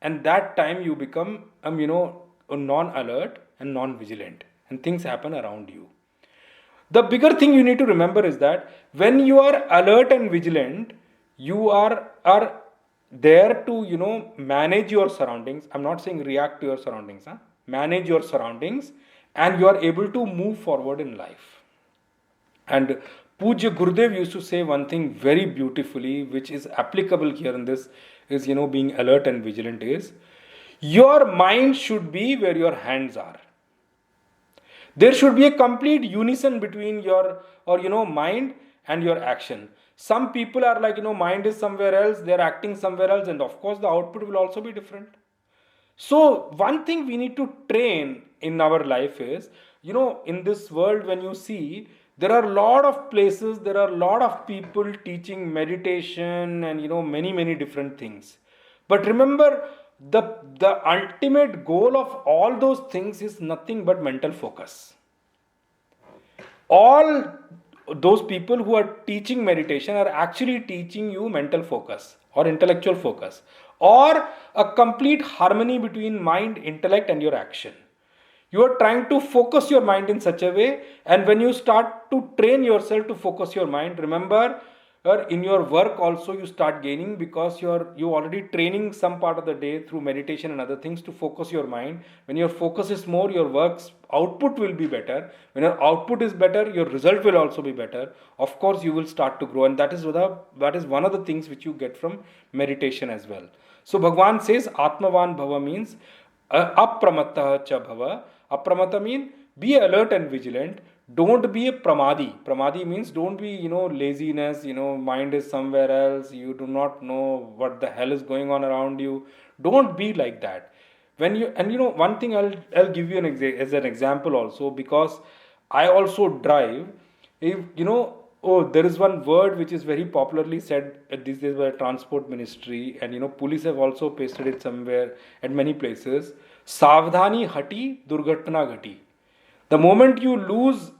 A: and that time you become, non-alert and non-vigilant, and things happen around you. The bigger thing you need to remember is that when you are alert and vigilant, you are there to manage your surroundings. I'm not saying react to your surroundings, huh? Manage your surroundings, and you are able to move forward in life. And Pujya Gurudev used to say one thing very beautifully, which is applicable here in this, is being alert and vigilant is your mind should be where your hands are. There should be a complete unison between your mind and your action. Some people are like, mind is somewhere else, they're acting somewhere else, and of course the output will also be different. So one thing we need to train in our life is, in this world, when you see, there are a lot of places, there are a lot of people teaching meditation and many different things. But remember, the ultimate goal of all those things is nothing but mental focus. All those people who are teaching meditation are actually teaching you mental focus or intellectual focus, or a complete harmony between mind, intellect, and your action. You are trying to focus your mind in such a way, and when you start to train yourself to focus your mind, remember, in your work also you start gaining, because you already training some part of the day through meditation and other things to focus your mind. When your focus is more, your work's output will be better. When your output is better, your result will also be better. Of course, you will start to grow, and that is one of the things which you get from meditation as well. So Bhagwan says Atmavan Bhava means apramattah cha bhava. Apramata means be alert and vigilant. Don't be a pramadi. Pramadi means don't be, laziness, mind is somewhere else. You do not know what the hell is going on around you. Don't be like that. One thing I'll give you as an example also, because I also drive. If, there is one word which is very popularly said these days by transport ministry, and police have also pasted it somewhere at many places. Savdhani hati, durghatna ghati. The moment you lose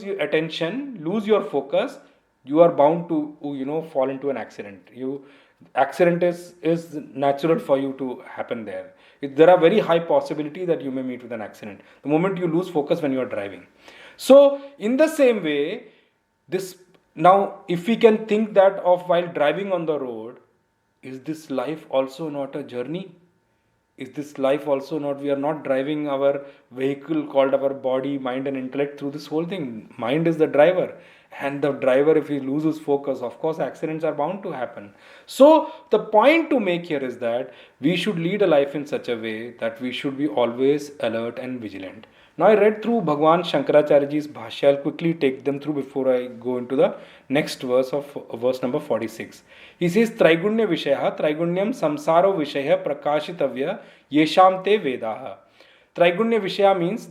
A: your attention, lose your focus, you are bound to fall into an accident. Accident is natural for you to happen there. There are very high possibility that you may meet with an accident the moment you lose focus when you are driving. So in the same way, now if we can think that of while driving on the road, is this life also not a journey? Is this life also not, we are not driving our vehicle called our body, mind and intellect through this whole thing? Mind is the driver, and the driver, if he loses focus, of course accidents are bound to happen. So the point to make here is that we should lead a life in such a way that we should be always alert and vigilant. Now I read through Bhagwan Shankaracharyaji's Bhashya. I'll quickly take them through before I go into the next verse of verse number 46. He says, Traigunya Vishaya, Traigunyam Samsaro Vishaya Prakashitavya Yesham Te Vedaha. Traigunya Vishaya means,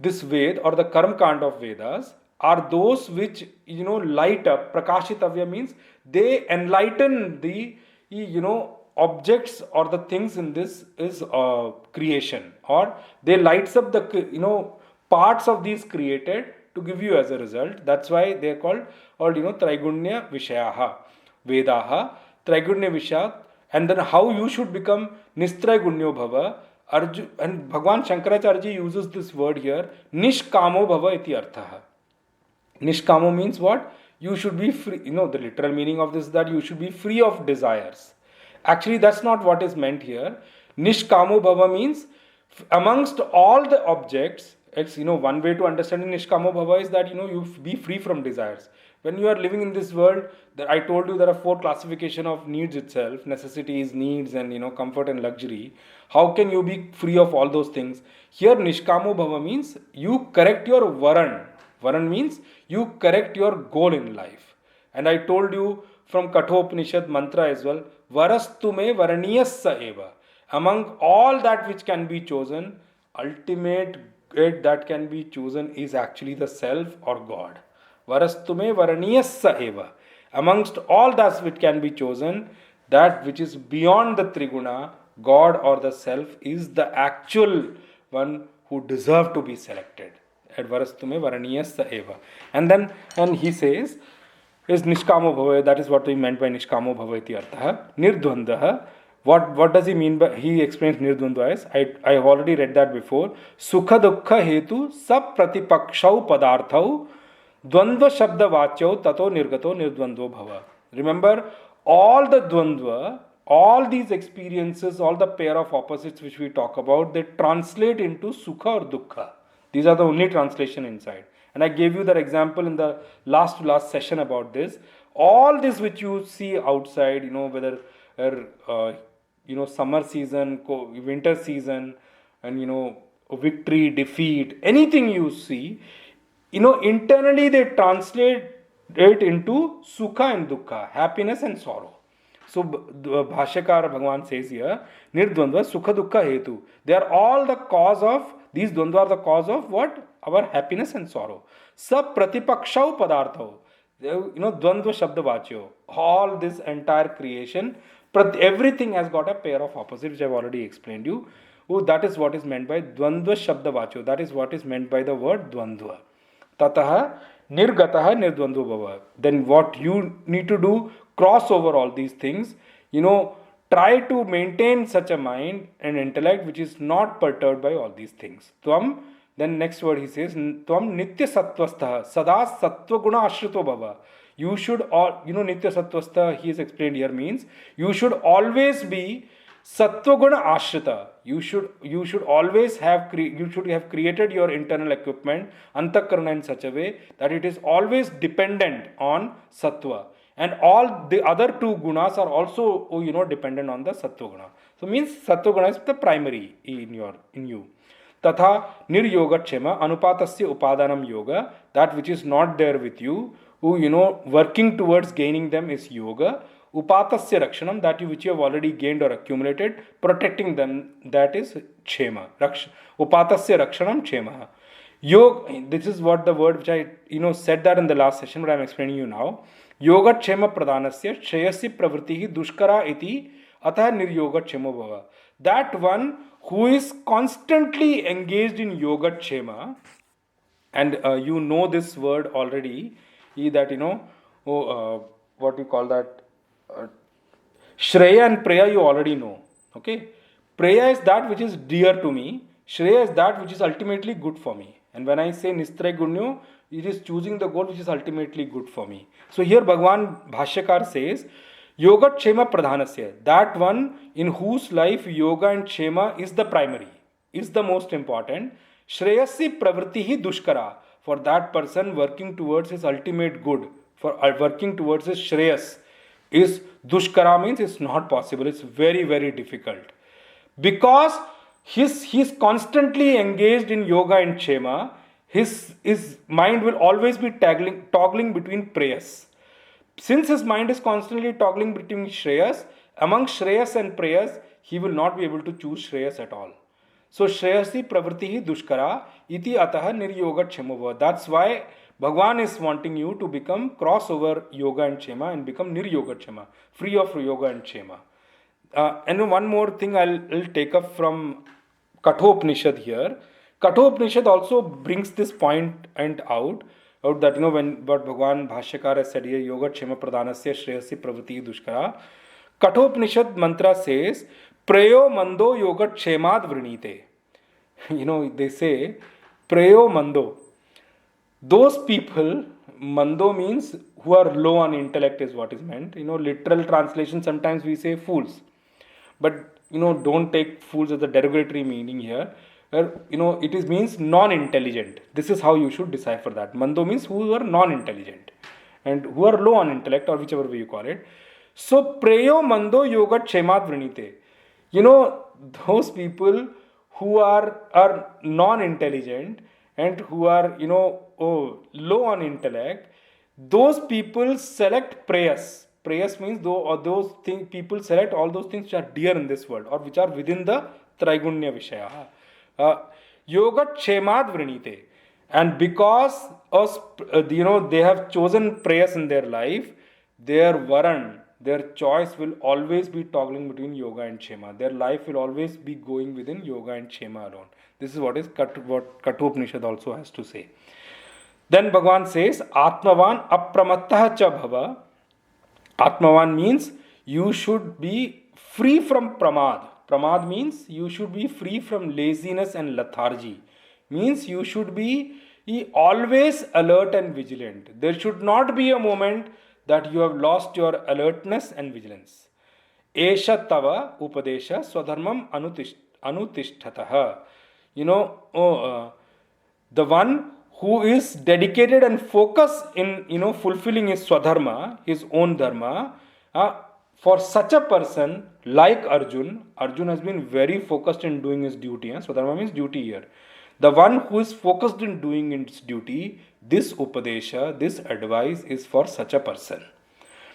A: this Ved or the Karma Kand of Vedas are those which, light up. Prakashitavya means they enlighten the, objects or the things in this is creation, or they lights up the parts of these created to give you as a result. That's why they are called Traigunya Vishayaha Vedaha, Traigunya Vishya. And then how you should become Nistraigunyo Bhava. And Bhagwan Shankaracharya uses this word here, Nishkamo Bhava iti arthaha. Nishkamo means what? You should be free. The literal meaning of this is that you should be free of desires. Actually, that's not what is meant here. Nishkamo Bhava means amongst all the objects, one way to understand Nishkamo Bhava is that, you be free from desires. When you are living in this world, I told you there are 4 classification of needs itself, necessities, needs, and comfort and luxury. How can you be free of all those things? Here, Nishkamo Bhava means you correct your varan. Varan means you correct your goal in life. And I told you from Kathopanishad mantra as well, Varastume varaniyassa eva. among all that which can be chosen, ultimate it that can be chosen is actually the self or God. Varastume varaniyassa eva. Amongst all that which can be chosen, that which is beyond the Triguna, God or the self, is the actual one who deserve to be selected. At Varastume varaniyassa eva. And he says, is Nishkamo Bhava, that is what he meant by Nishkamo Bhava iti artha. Nirdvandha. What does he mean by, he explains Nirdvandha as, I have already read that before. Sukha dukkha hetu sab pratipakshau padarthau dvandva shabda vachau tato nirgato nirdvandvo bhava. Remember, all the dvandva, all these experiences, all the pair of opposites which we talk about, they translate into sukha or dukkha. These are the only translation inside. And I gave you that example in the last session about this. All this which you see outside, whether summer season, winter season, and victory, defeat, anything you see, internally they translate it into sukha and dukkha, happiness and sorrow. So Bhashyakara Bhagavan says here, Nirdvandva Sukha Dukkha Hetu. They are all the cause of, these dvandva are the cause of what? Our happiness and sorrow. Sab pratipakshau padarthau. Dvandva shabda vachyo. All this entire creation, everything has got a pair of opposites, which I have already explained you. That is what is meant by dvandva shabda vachyo. That is what is meant by the word dvandva. Tataha nirgataha nirdvandvo bhava. Then what you need to do, cross over all these things, try to maintain such a mind and intellect which is not perturbed by all these things. Tvam, then next word he says, Tvam nitya sattvastha sada sattva guna ashrito bhava. You should all, nitya sattvastha, he is explained here, means you should always be sattva guna ashrita. You should always have created your internal equipment, antakarana, in such a way that it is always dependent on sattva. And all the other two gunas are also, dependent on the sattva guna. So means sattva guna is the primary in you. Tatha niryoga chema anupatasya upadanam yoga. That which is not there with you, working towards gaining them is yoga. Upatasya rakshanam, that which you have already gained or accumulated, protecting them, that is chema. Upatasya rakshanam chema. Yoga, this is what the word which I said that in the last session, but I am explaining you now. Yoga chema pradhanasya shreyasi pravritti dushkara iti atah niryoga chema bhava. That one who is constantly engaged in yoga chema, and you know this word already, that what we call that, Shreya and Preya you already know. Okay, Preya is that which is dear to me, Shreya is that which is ultimately good for me. And when I say Nistray Gunyo, it is choosing the goal which is ultimately good for me. So here Bhagavan Bhashyakar says, Yoga Chema Pradhanasya, that one in whose life yoga and chema is the primary, is the most important. Shreyasi Pravritti Dushkara, for that person working towards his ultimate good, for working towards his Shreyas, is Dushkara, means it's not possible, it's very, very difficult. Because he's constantly engaged in yoga and chema, his mind will always be toggling between prayas. Since his mind is constantly toggling between Shreyas, among Shreyas and prayas, he will not be able to choose Shreyas at all. So Shreyasi Pravritti Dushkara iti ataha niryoga chemova. That's why Bhagwan is wanting you to become crossover yoga and chema and become niryoga chema, free of yoga and chema. And one more thing I'll take up from Kathopanishad here. Kathopanishad also brings this point and out that when what Bhagwan Bhashyakar has said here, yoga chema pradhanasya shreyasi pravritti dushkara. Kathopanishad mantra says, Preyo mando yoga chemad vrinite. They say, Preyo mando. Those people, mando means who are low on intellect is what is meant. Literal translation, sometimes we say fools. But, don't take fools as a derogatory meaning here. It means non-intelligent. This is how you should decipher that. Mando means who are non-intelligent and who are low on intellect, or whichever way you call it. So, Preyo mando yoga chemat vrinite. Those people who are non-intelligent and who are, low on intellect, those people select prayas. prayas means those things people select all those things which are dear in this world or which are within the Traigunya Vishaya. Yoga Kshemad Vrinite. And because they have chosen prayers in their life, their varan, their choice will always be toggling between yoga and kshema. Their life will always be going within yoga and kshema alone. This is what Kathopanishad also has to say. Then Bhagavan says, Atmavan apramattah cha bhava. Atmavan means you should be free from pramad. Pramad means you should be free from laziness and lethargy. Means you should be always alert and vigilant. There should not be a moment that you have lost your alertness and vigilance. Esha tava upadesha swadharmam anutishthataha. The one who is dedicated and focused in fulfilling his swadharma, his own dharma, for such a person like Arjun has been very focused in doing his duty. Swadharma means duty here. The one who is focused in doing its duty, this upadesha, this advice is for such a person.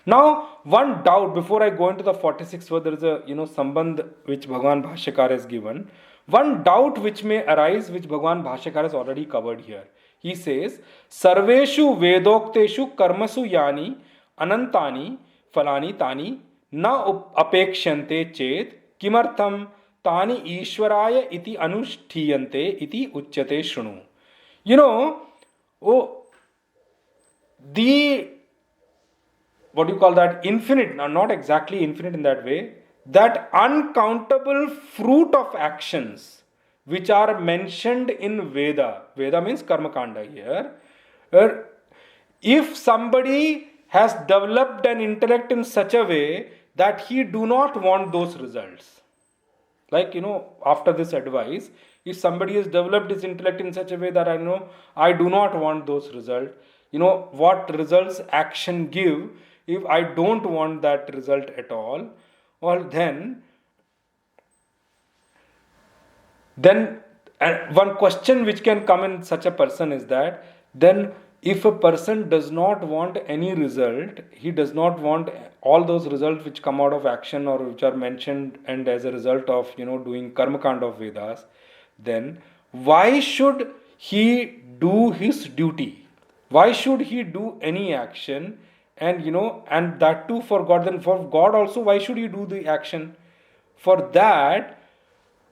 A: Now, one doubt before I go into the 46th verse, there is a sambandh which Bhagavan Bhashyakara has given. One doubt which may arise, which Bhagavan Bhashyakara has already covered here. He says, Sarveshu Vedokteshu Karmasu Yani Anantani Falani Tani Na Apekshante Chet Kimartham Tani Ishwaraya iti Anushtiyante iti Uchyate Shrunu. Infinite, not exactly infinite in that way, that uncountable fruit of actions which are mentioned in Veda means Karma Kanda here, if somebody has developed an intellect in such a way that he do not want those results. Like, after this advice, if somebody has developed his intellect in such a way that I do not want those results, what results action give, if I don't want that result at all, well then one question which can come in such a person is that, then if a person does not want any result, he does not want all those results which come out of action or which are mentioned and as a result of doing karma kanda of Vedas, then why should he do his duty? Why should he do any action? And and that too for God. Then for God also, why should he do the action? For that,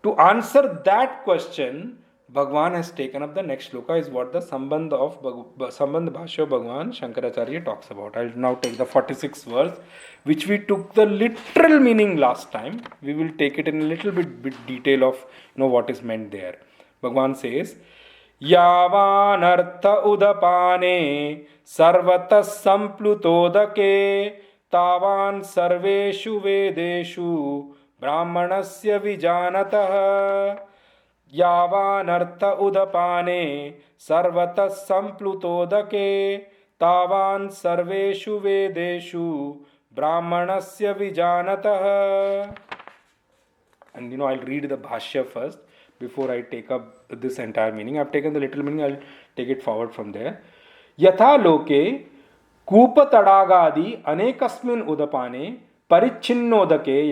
A: to answer that question, Bhagwan has taken up the next shloka, is what the Sambandh Bhashya of Bhagwan Shankaracharya talks about. I'll now take the 46th verse, which we took the literal meaning last time. We will take it in a little bit detail of what is meant there. Bhagwan says, Yavanartha udapane sarvata samplutodake tavan sarveshu vedeshu brahmanasya vijanatah. Yavanartha udapane sarvata samplutodake tavan sarveshu vedeshu brahmanasya vijanatah. And I'll read the Bhashya first before I take up this entire meaning. I've taken the literal meaning, I'll take it forward from there. Yatha loke kupa tadagadi anekasmin udapane parichinnodake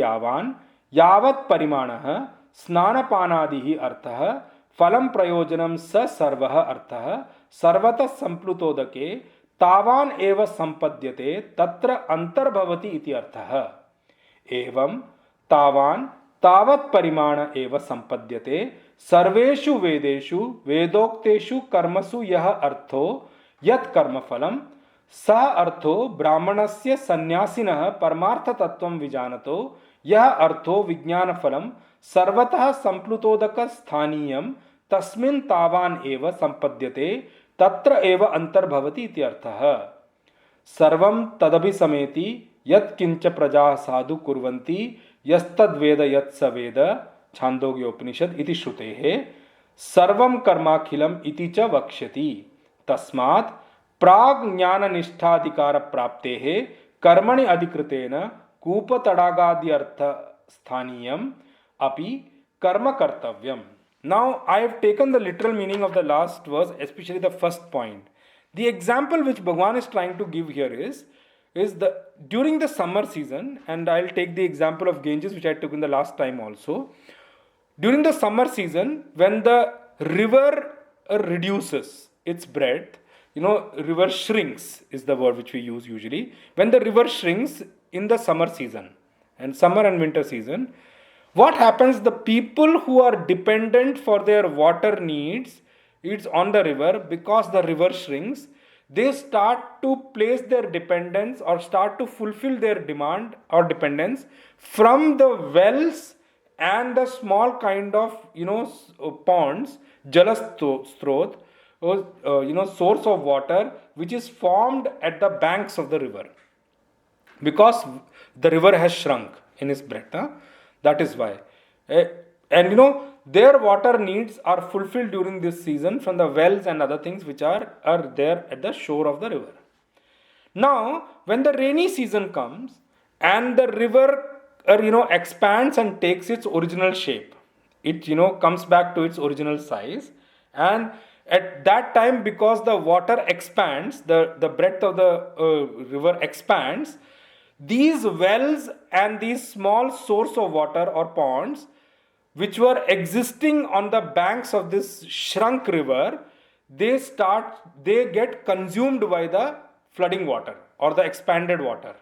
A: yavat parimanaha snanapanadihi artha phalam prayojanam sa sarvaha artha sarvata samplutodake tavan eva sampadyate tatra antarbhavati iti artha evam tavan तावत् परिमाण एव संपद्यते सर्वेषु वेदेषु वेदोक्तेषु कर्मसु यह अर्थो यत् कर्मफलम सह अर्थो ब्राह्मणस्य सन्यासिनः परमार्थ तत्वं विजानतो यह अर्थो विज्ञानफलम सर्वतः संप्लुतोदक स्थानीयं तस्मिन् तावान् एव संपद्यते तत्र एव अंतर्भवति इति अर्थः सर्वं तदभि समेति यत् किंच प्रजा साधु कुर्वन्ति यस्तद्वेद यत्स वेद छांदोग्योपनिषद इति श्रुतेः सर्वं कर्माखिलम् इति च वक्ष्यति तस्मात् प्राग ज्ञान निष्ठाधिकार प्राप्तेः कर्मणि अधिकृतेन कूपतडागादि अर्थ स्थानीयम् अपि कर्म कर्तव्यम्. Now I have taken the literal meaning of the last verse, especially the first point. The example which Bhagwan is trying to give here is, is during the summer season, and I'll take the example of Ganges, which I took in the last time also. During the summer season, when the river reduces its breadth, river shrinks is the word which we use usually. When the river shrinks in the summer season, and summer and winter season, what happens? The people who are dependent for their water needs, it's on the river, because the river shrinks, they start to place their dependence or start to fulfill their demand or dependence from the wells and the small kind of ponds, jalastrot, source of water which is formed at the banks of the river, because the river has shrunk in its breadth. That is why. And their water needs are fulfilled during this season from the wells and other things which are there at the shore of the river. Now, when the rainy season comes and the river expands and takes its original shape, it comes back to its original size, and at that time, because the water expands, the breadth of the river expands, these wells and these small source of water or ponds which were existing on the banks of this shrunk river, they get consumed by the flooding water or the expanded water.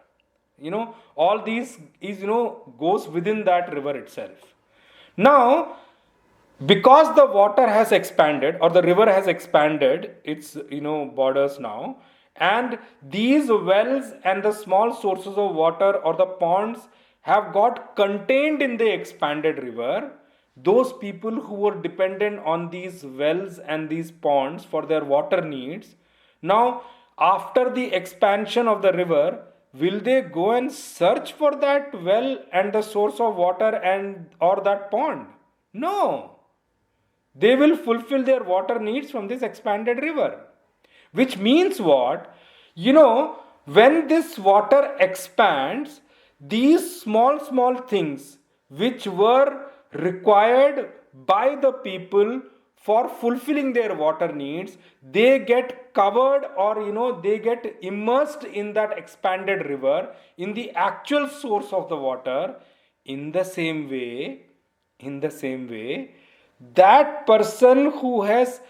A: All these goes within that river itself. Now, because the water has expanded or the river has expanded its borders now, and these wells and the small sources of water or the ponds have got contained in the expanded river, those people who were dependent on these wells and these ponds for their water needs, now after the expansion of the river, will they go and search for that well and the source of water or that pond? No. They will fulfill their water needs from this expanded river. Which means what? When this water expands, these small things which were required by the people for fulfilling their water needs, they get covered or they get immersed in that expanded river, in the actual source of the water. In the same way, that person who has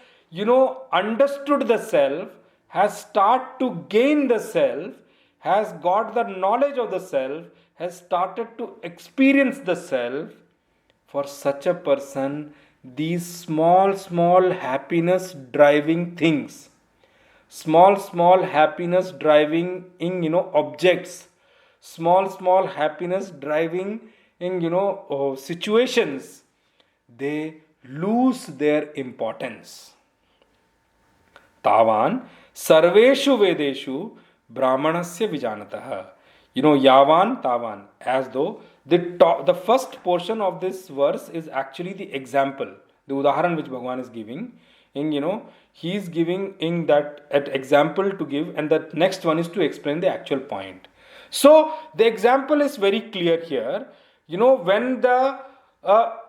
A: understood the self, has started to gain the self, has got the knowledge of the self, has started to experience the self. For such a person, these small happiness driving things, small happiness driving in objects, small happiness driving in situations, they lose their importance. Tavan sarveshu vedeshu brahmanasya vijanatah. Yavan tavan, as though the first portion of this verse is actually the example, the udaharan which Bhagavan is giving. He is giving in that example to give, and the next one is to explain the actual point. So the example is very clear here. When the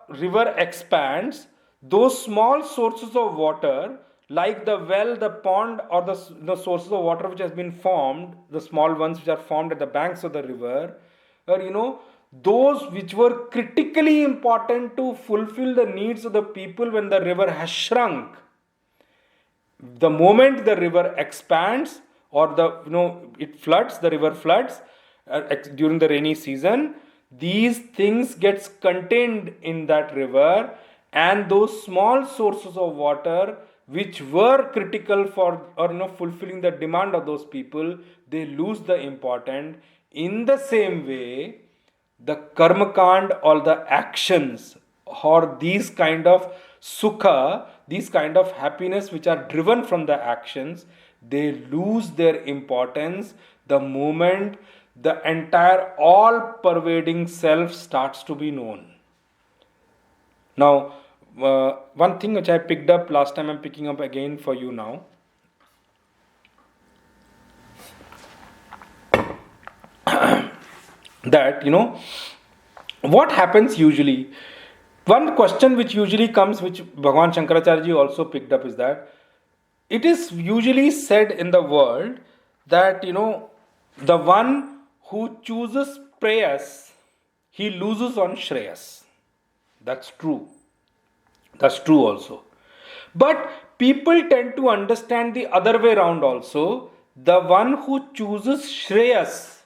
A: river expands, those small sources of water, like the well, the pond, or the sources of water which has been formed, the small ones which are formed at the banks of the river, or those which were critically important to fulfill the needs of the people when the river has shrunk. The moment the river expands or it floods, the river floods during the rainy season, these things gets contained in that river, and those small sources of water which were critical for fulfilling the demand of those people, they lose the importance. In the same way, the karmakand or the actions or these kind of sukha, these kind of happiness which are driven from the actions, they lose their importance the moment the entire all-pervading self starts to be known. Now, one thing which I picked up last time, I'm picking up again for you now. That, what happens usually? One question which usually comes, which Bhagavan Shankaracharya ji also picked up, is that it is usually said in the world that, The one who chooses prayas, he loses on shreyas. That's true. That's true also. But people tend to understand the other way around also. The one who chooses shreyas,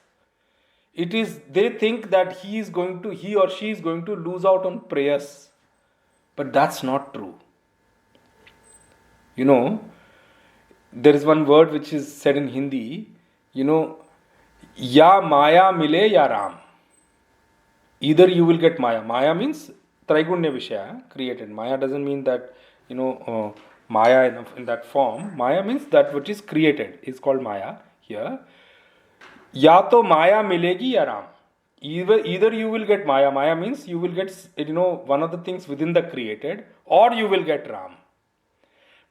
A: it is they think that he or she is going to lose out on prayers. But that's not true. You know, there is one word which is said in Hindi, ya Maya mile ya Ram. Either you will get Maya. Maya means Traigunya Vishaya, created. Maya doesn't mean that, Maya in that form. Maya means that which is created is called Maya here. Ya to Maya milegi ya Ram. Either you will get Maya. Maya means you will get, one of the things within the created, or you will get Ram.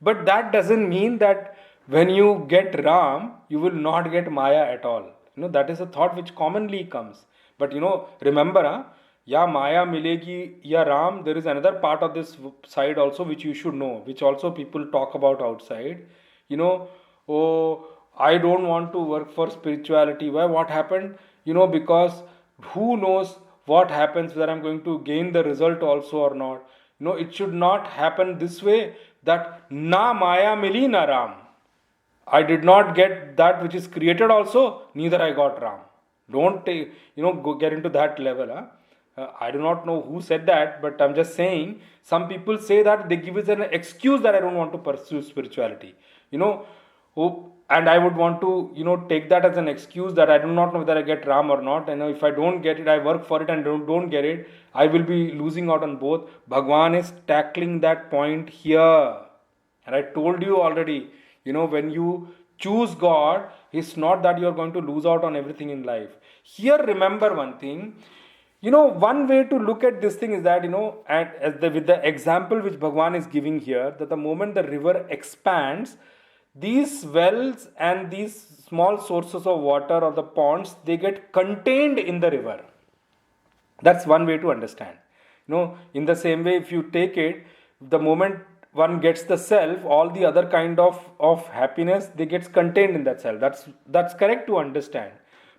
A: But that doesn't mean that when you get Ram, you will not get Maya at all. That is a thought which commonly comes. But remember, ya Maya milegi ya Ram, there is another part of this side also which you should know, which also people talk about outside. Oh, I don't want to work for spirituality. Why? What happened? Because who knows what happens, whether I'm going to gain the result also or not. It should not happen this way, that na Maya mili na Ram. I did not get that which is created also, neither I got Ram. Don't take, go get into that level. I do not know who said that, but I'm just saying, some people say that they give us an excuse that I don't want to pursue spirituality. And I would want to, take that as an excuse that I do not know whether I get Ram or not. And if I don't get it, I work for it and don't get it, I will be losing out on both. Bhagwan is tackling that point here. And I told you already, when you choose God, it's not that you're going to lose out on everything in life. Here, remember one thing. One way to look at this thing is that, with the example which Bhagwan is giving here, that the moment the river expands, these wells and these small sources of water or the ponds, they get contained in the river. That's one way to understand. In the same way, if you take it, the moment one gets the self, all the other kind of happiness, they gets contained in that self. That's correct to understand.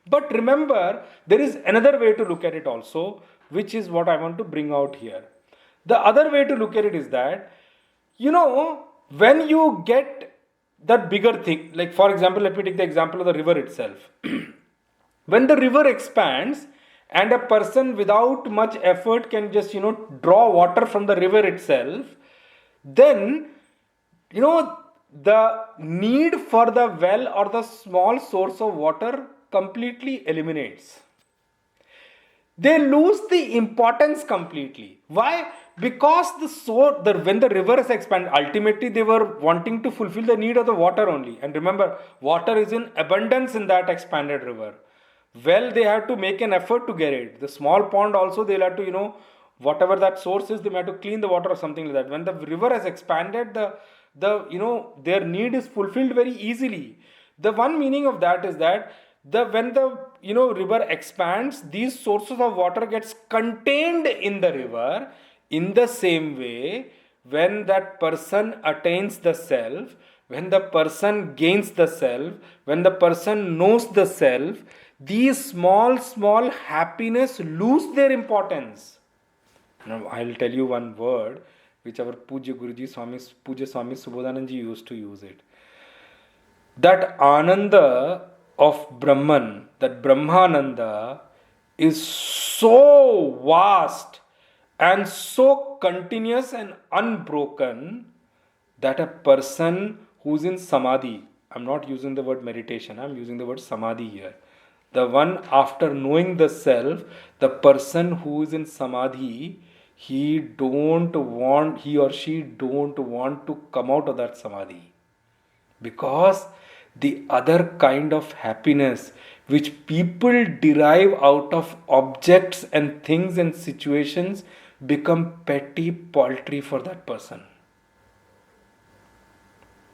A: But remember, there is another way to look at it also, which is what I want to bring out here. The other way to look at it is that, when you get that bigger thing, like for example, let me take the example of the river itself. When the river expands and a person without much effort can just, draw water from the river itself, then, the need for the well or the small source of water completely eliminates. They lose the importance completely. Why? Because when the rivers expand, ultimately they were wanting to fulfill the need of the water only. And remember, water is in abundance in that expanded river. Well, they have to make an effort to get it. The small pond also, they'll have to, whatever that source is, they may have to clean the water or something like that. When the river has expanded, their need is fulfilled very easily. The one meaning of that is that when the river expands, these sources of water gets contained in the river. In the same way, when that person attains the self, when the person gains the self, when the person knows the self, these small happiness lose their importance. Now, I'll tell you one word which our Puja Guruji Puja Swami Subodhananji used to use it. That Ananda of Brahman, that Brahmananda, is so vast and so continuous and unbroken that a person who's in Samadhi, I'm not using the word meditation, I'm using the word Samadhi here. The one after knowing the self, the person who is in Samadhi, he or she don't want to come out of that Samadhi. Because the other kind of happiness which people derive out of objects and things and situations become petty, paltry for that person.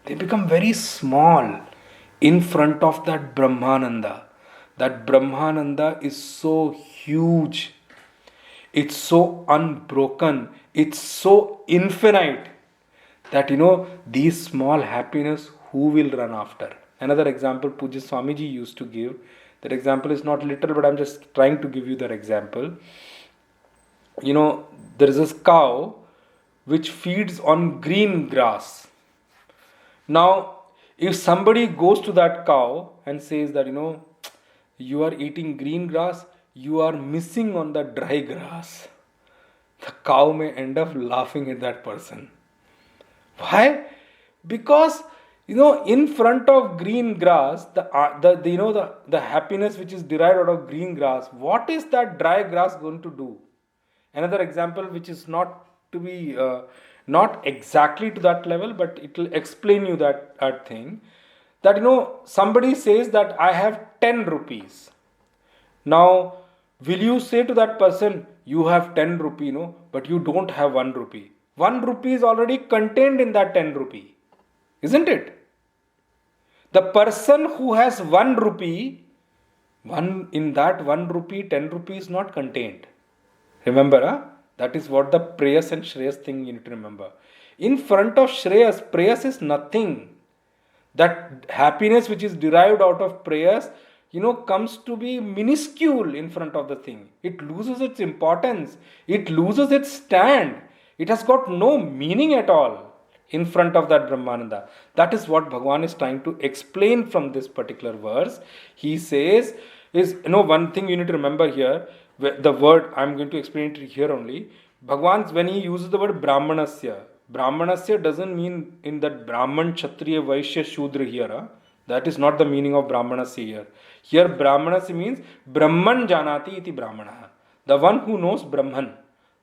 A: They become very small in front of that Brahmananda. That Brahmananda is so huge. It's so unbroken. It's so infinite that, these small happiness, who will run after? Another example Puja Swamiji used to give. That example is not literal, but I'm just trying to give you that example. There is this cow which feeds on green grass. Now, if somebody goes to that cow and says that, you are eating green grass, you are missing on the dry grass, the cow may end up laughing at that person. Why? Because in front of green grass, the happiness which is derived out of green grass, what is that dry grass going to do? Another example which is not to be not exactly to that level, but it will explain you that thing. That somebody says that I have 10 rupees. Now, will you say to that person, you have 10 rupee, but you don't have 1 rupee? 1 rupee is already contained in that 10 rupee, isn't it? The person who has 1 rupee, in that 1 rupee, 10 rupee is not contained. Remember, that is what the Preyas and Shreyas thing you need to remember. In front of Shreyas, Preyas is nothing. That happiness which is derived out of Preyas, comes to be minuscule in front of the thing. It loses its importance. It loses its stand. It has got no meaning at all in front of that Brahmananda. That is what Bhagavan is trying to explain from this particular verse. He says, one thing you need to remember here, the word, I am going to explain it here only. Bhagavan, when he uses the word Brahmanasya doesn't mean in that Brahman, Kshatriya, Vaishya, Shudra here. That is not the meaning of Brahmanasya here. Here Brahmanasya means Brahman Janati iti Brahmana. The one who knows Brahman,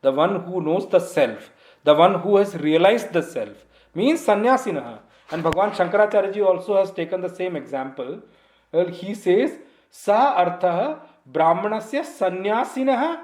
A: the one who knows the self, the one who has realized the self, means Sanyasinaha. And Bhagavan Shankaracharya ji also has taken the same example. He says, Sa Artha Brahmanasya Sanyasinaha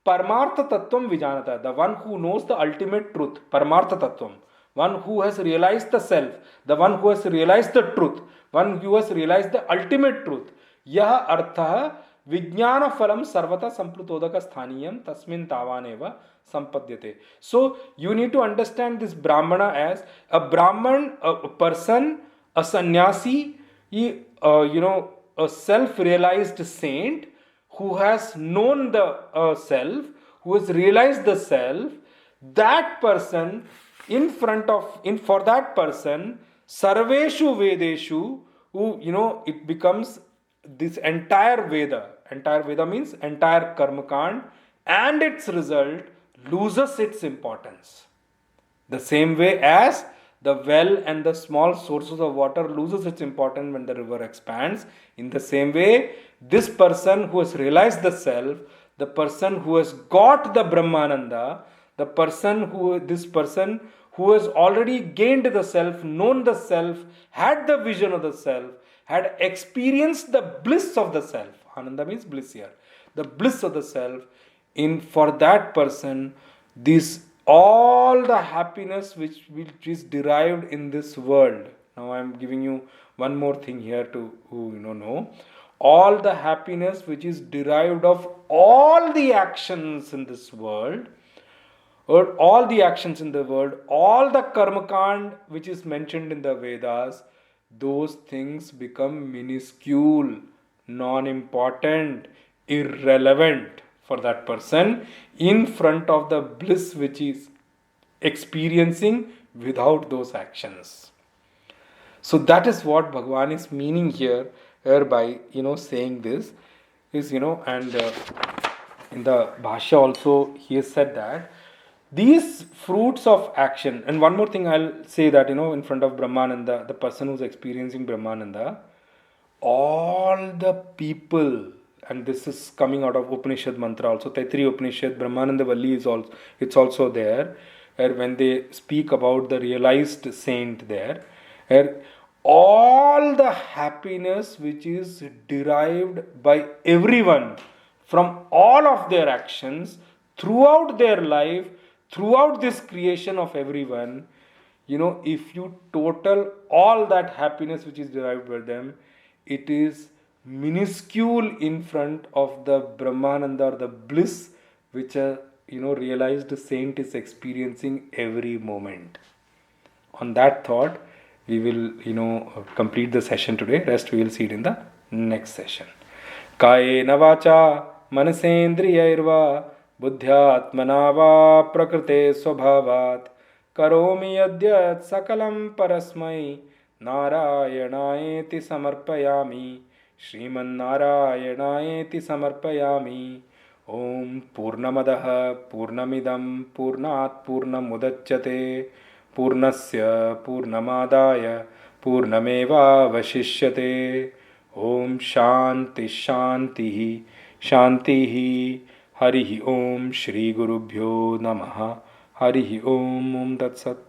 A: Paramartha Tattvam Vijanata. The one who knows the ultimate truth, Paramartha Tattvam. One who has realized the self, the one who has realized the truth, one who has realized the ultimate truth. Yah Artha Vijnana Phalam Sarvata Samplutodaka Sthaniyam Tasmin Tavaneva Sampadyate. So you need to understand this Brahmana as a Brahman, a person, a sannyasi, a self-realized saint who has known the self, who has realized the self. That person, for that person, Sarveshu Vedeshu, it becomes this entire Veda. Entire Veda means entire Karmakand, and its result loses its importance. The same way as the well and the small sources of water loses its importance when the river expands. In the same way, this person who has realized the self, the person who has got the Brahmananda, this person who has already gained the self, known the self, had the vision of the self, had experienced the bliss of the self. Ananda means bliss here. The bliss of the self. For that person, all the happiness which is derived in this world. Now I am giving you one more thing here to know. All the happiness which is derived of all the actions in this world, or all the actions in the world, all the karmakand which is mentioned in the Vedas, those things become minuscule, non-important, irrelevant for that person in front of the bliss which is experiencing without those actions. So that is what Bhagavan is meaning here by saying this is and in the Bhashya also he has said that these fruits of action, and one more thing I'll say that in front of Brahmananda, the person who's experiencing Brahmananda, all the people, and this is coming out of Upanishad mantra also, Taittiriya Upanishad, Brahmananda Valli is also, it's also there, where when they speak about the realized saint there, where all the happiness which is derived by everyone from all of their actions throughout their life, throughout this creation of everyone, if you total all that happiness which is derived by them, it is minuscule in front of the Brahmananda or the bliss which a realized saint is experiencing every moment. On that thought, we will, complete the session today. Rest we will see it in the next session. Kayena vacha manasendriyairva buddhyatmana va prakrite swabhavat karomi yadyat sakalam parasmai narayanaeti samarpayami श्रीमन्नारायणायेति समर्पयामि। ओम पूर्णमदः पूर्णमिदं पूर्णात् पूर्णमुदच्यते पूर्णस्य पूर्णमादाय पूर्णमेवावशिष्यते। ओम शांति शांति शांति। हरि ओम श्री गुरुभ्यो नमः। हरि ओम तत्सत्।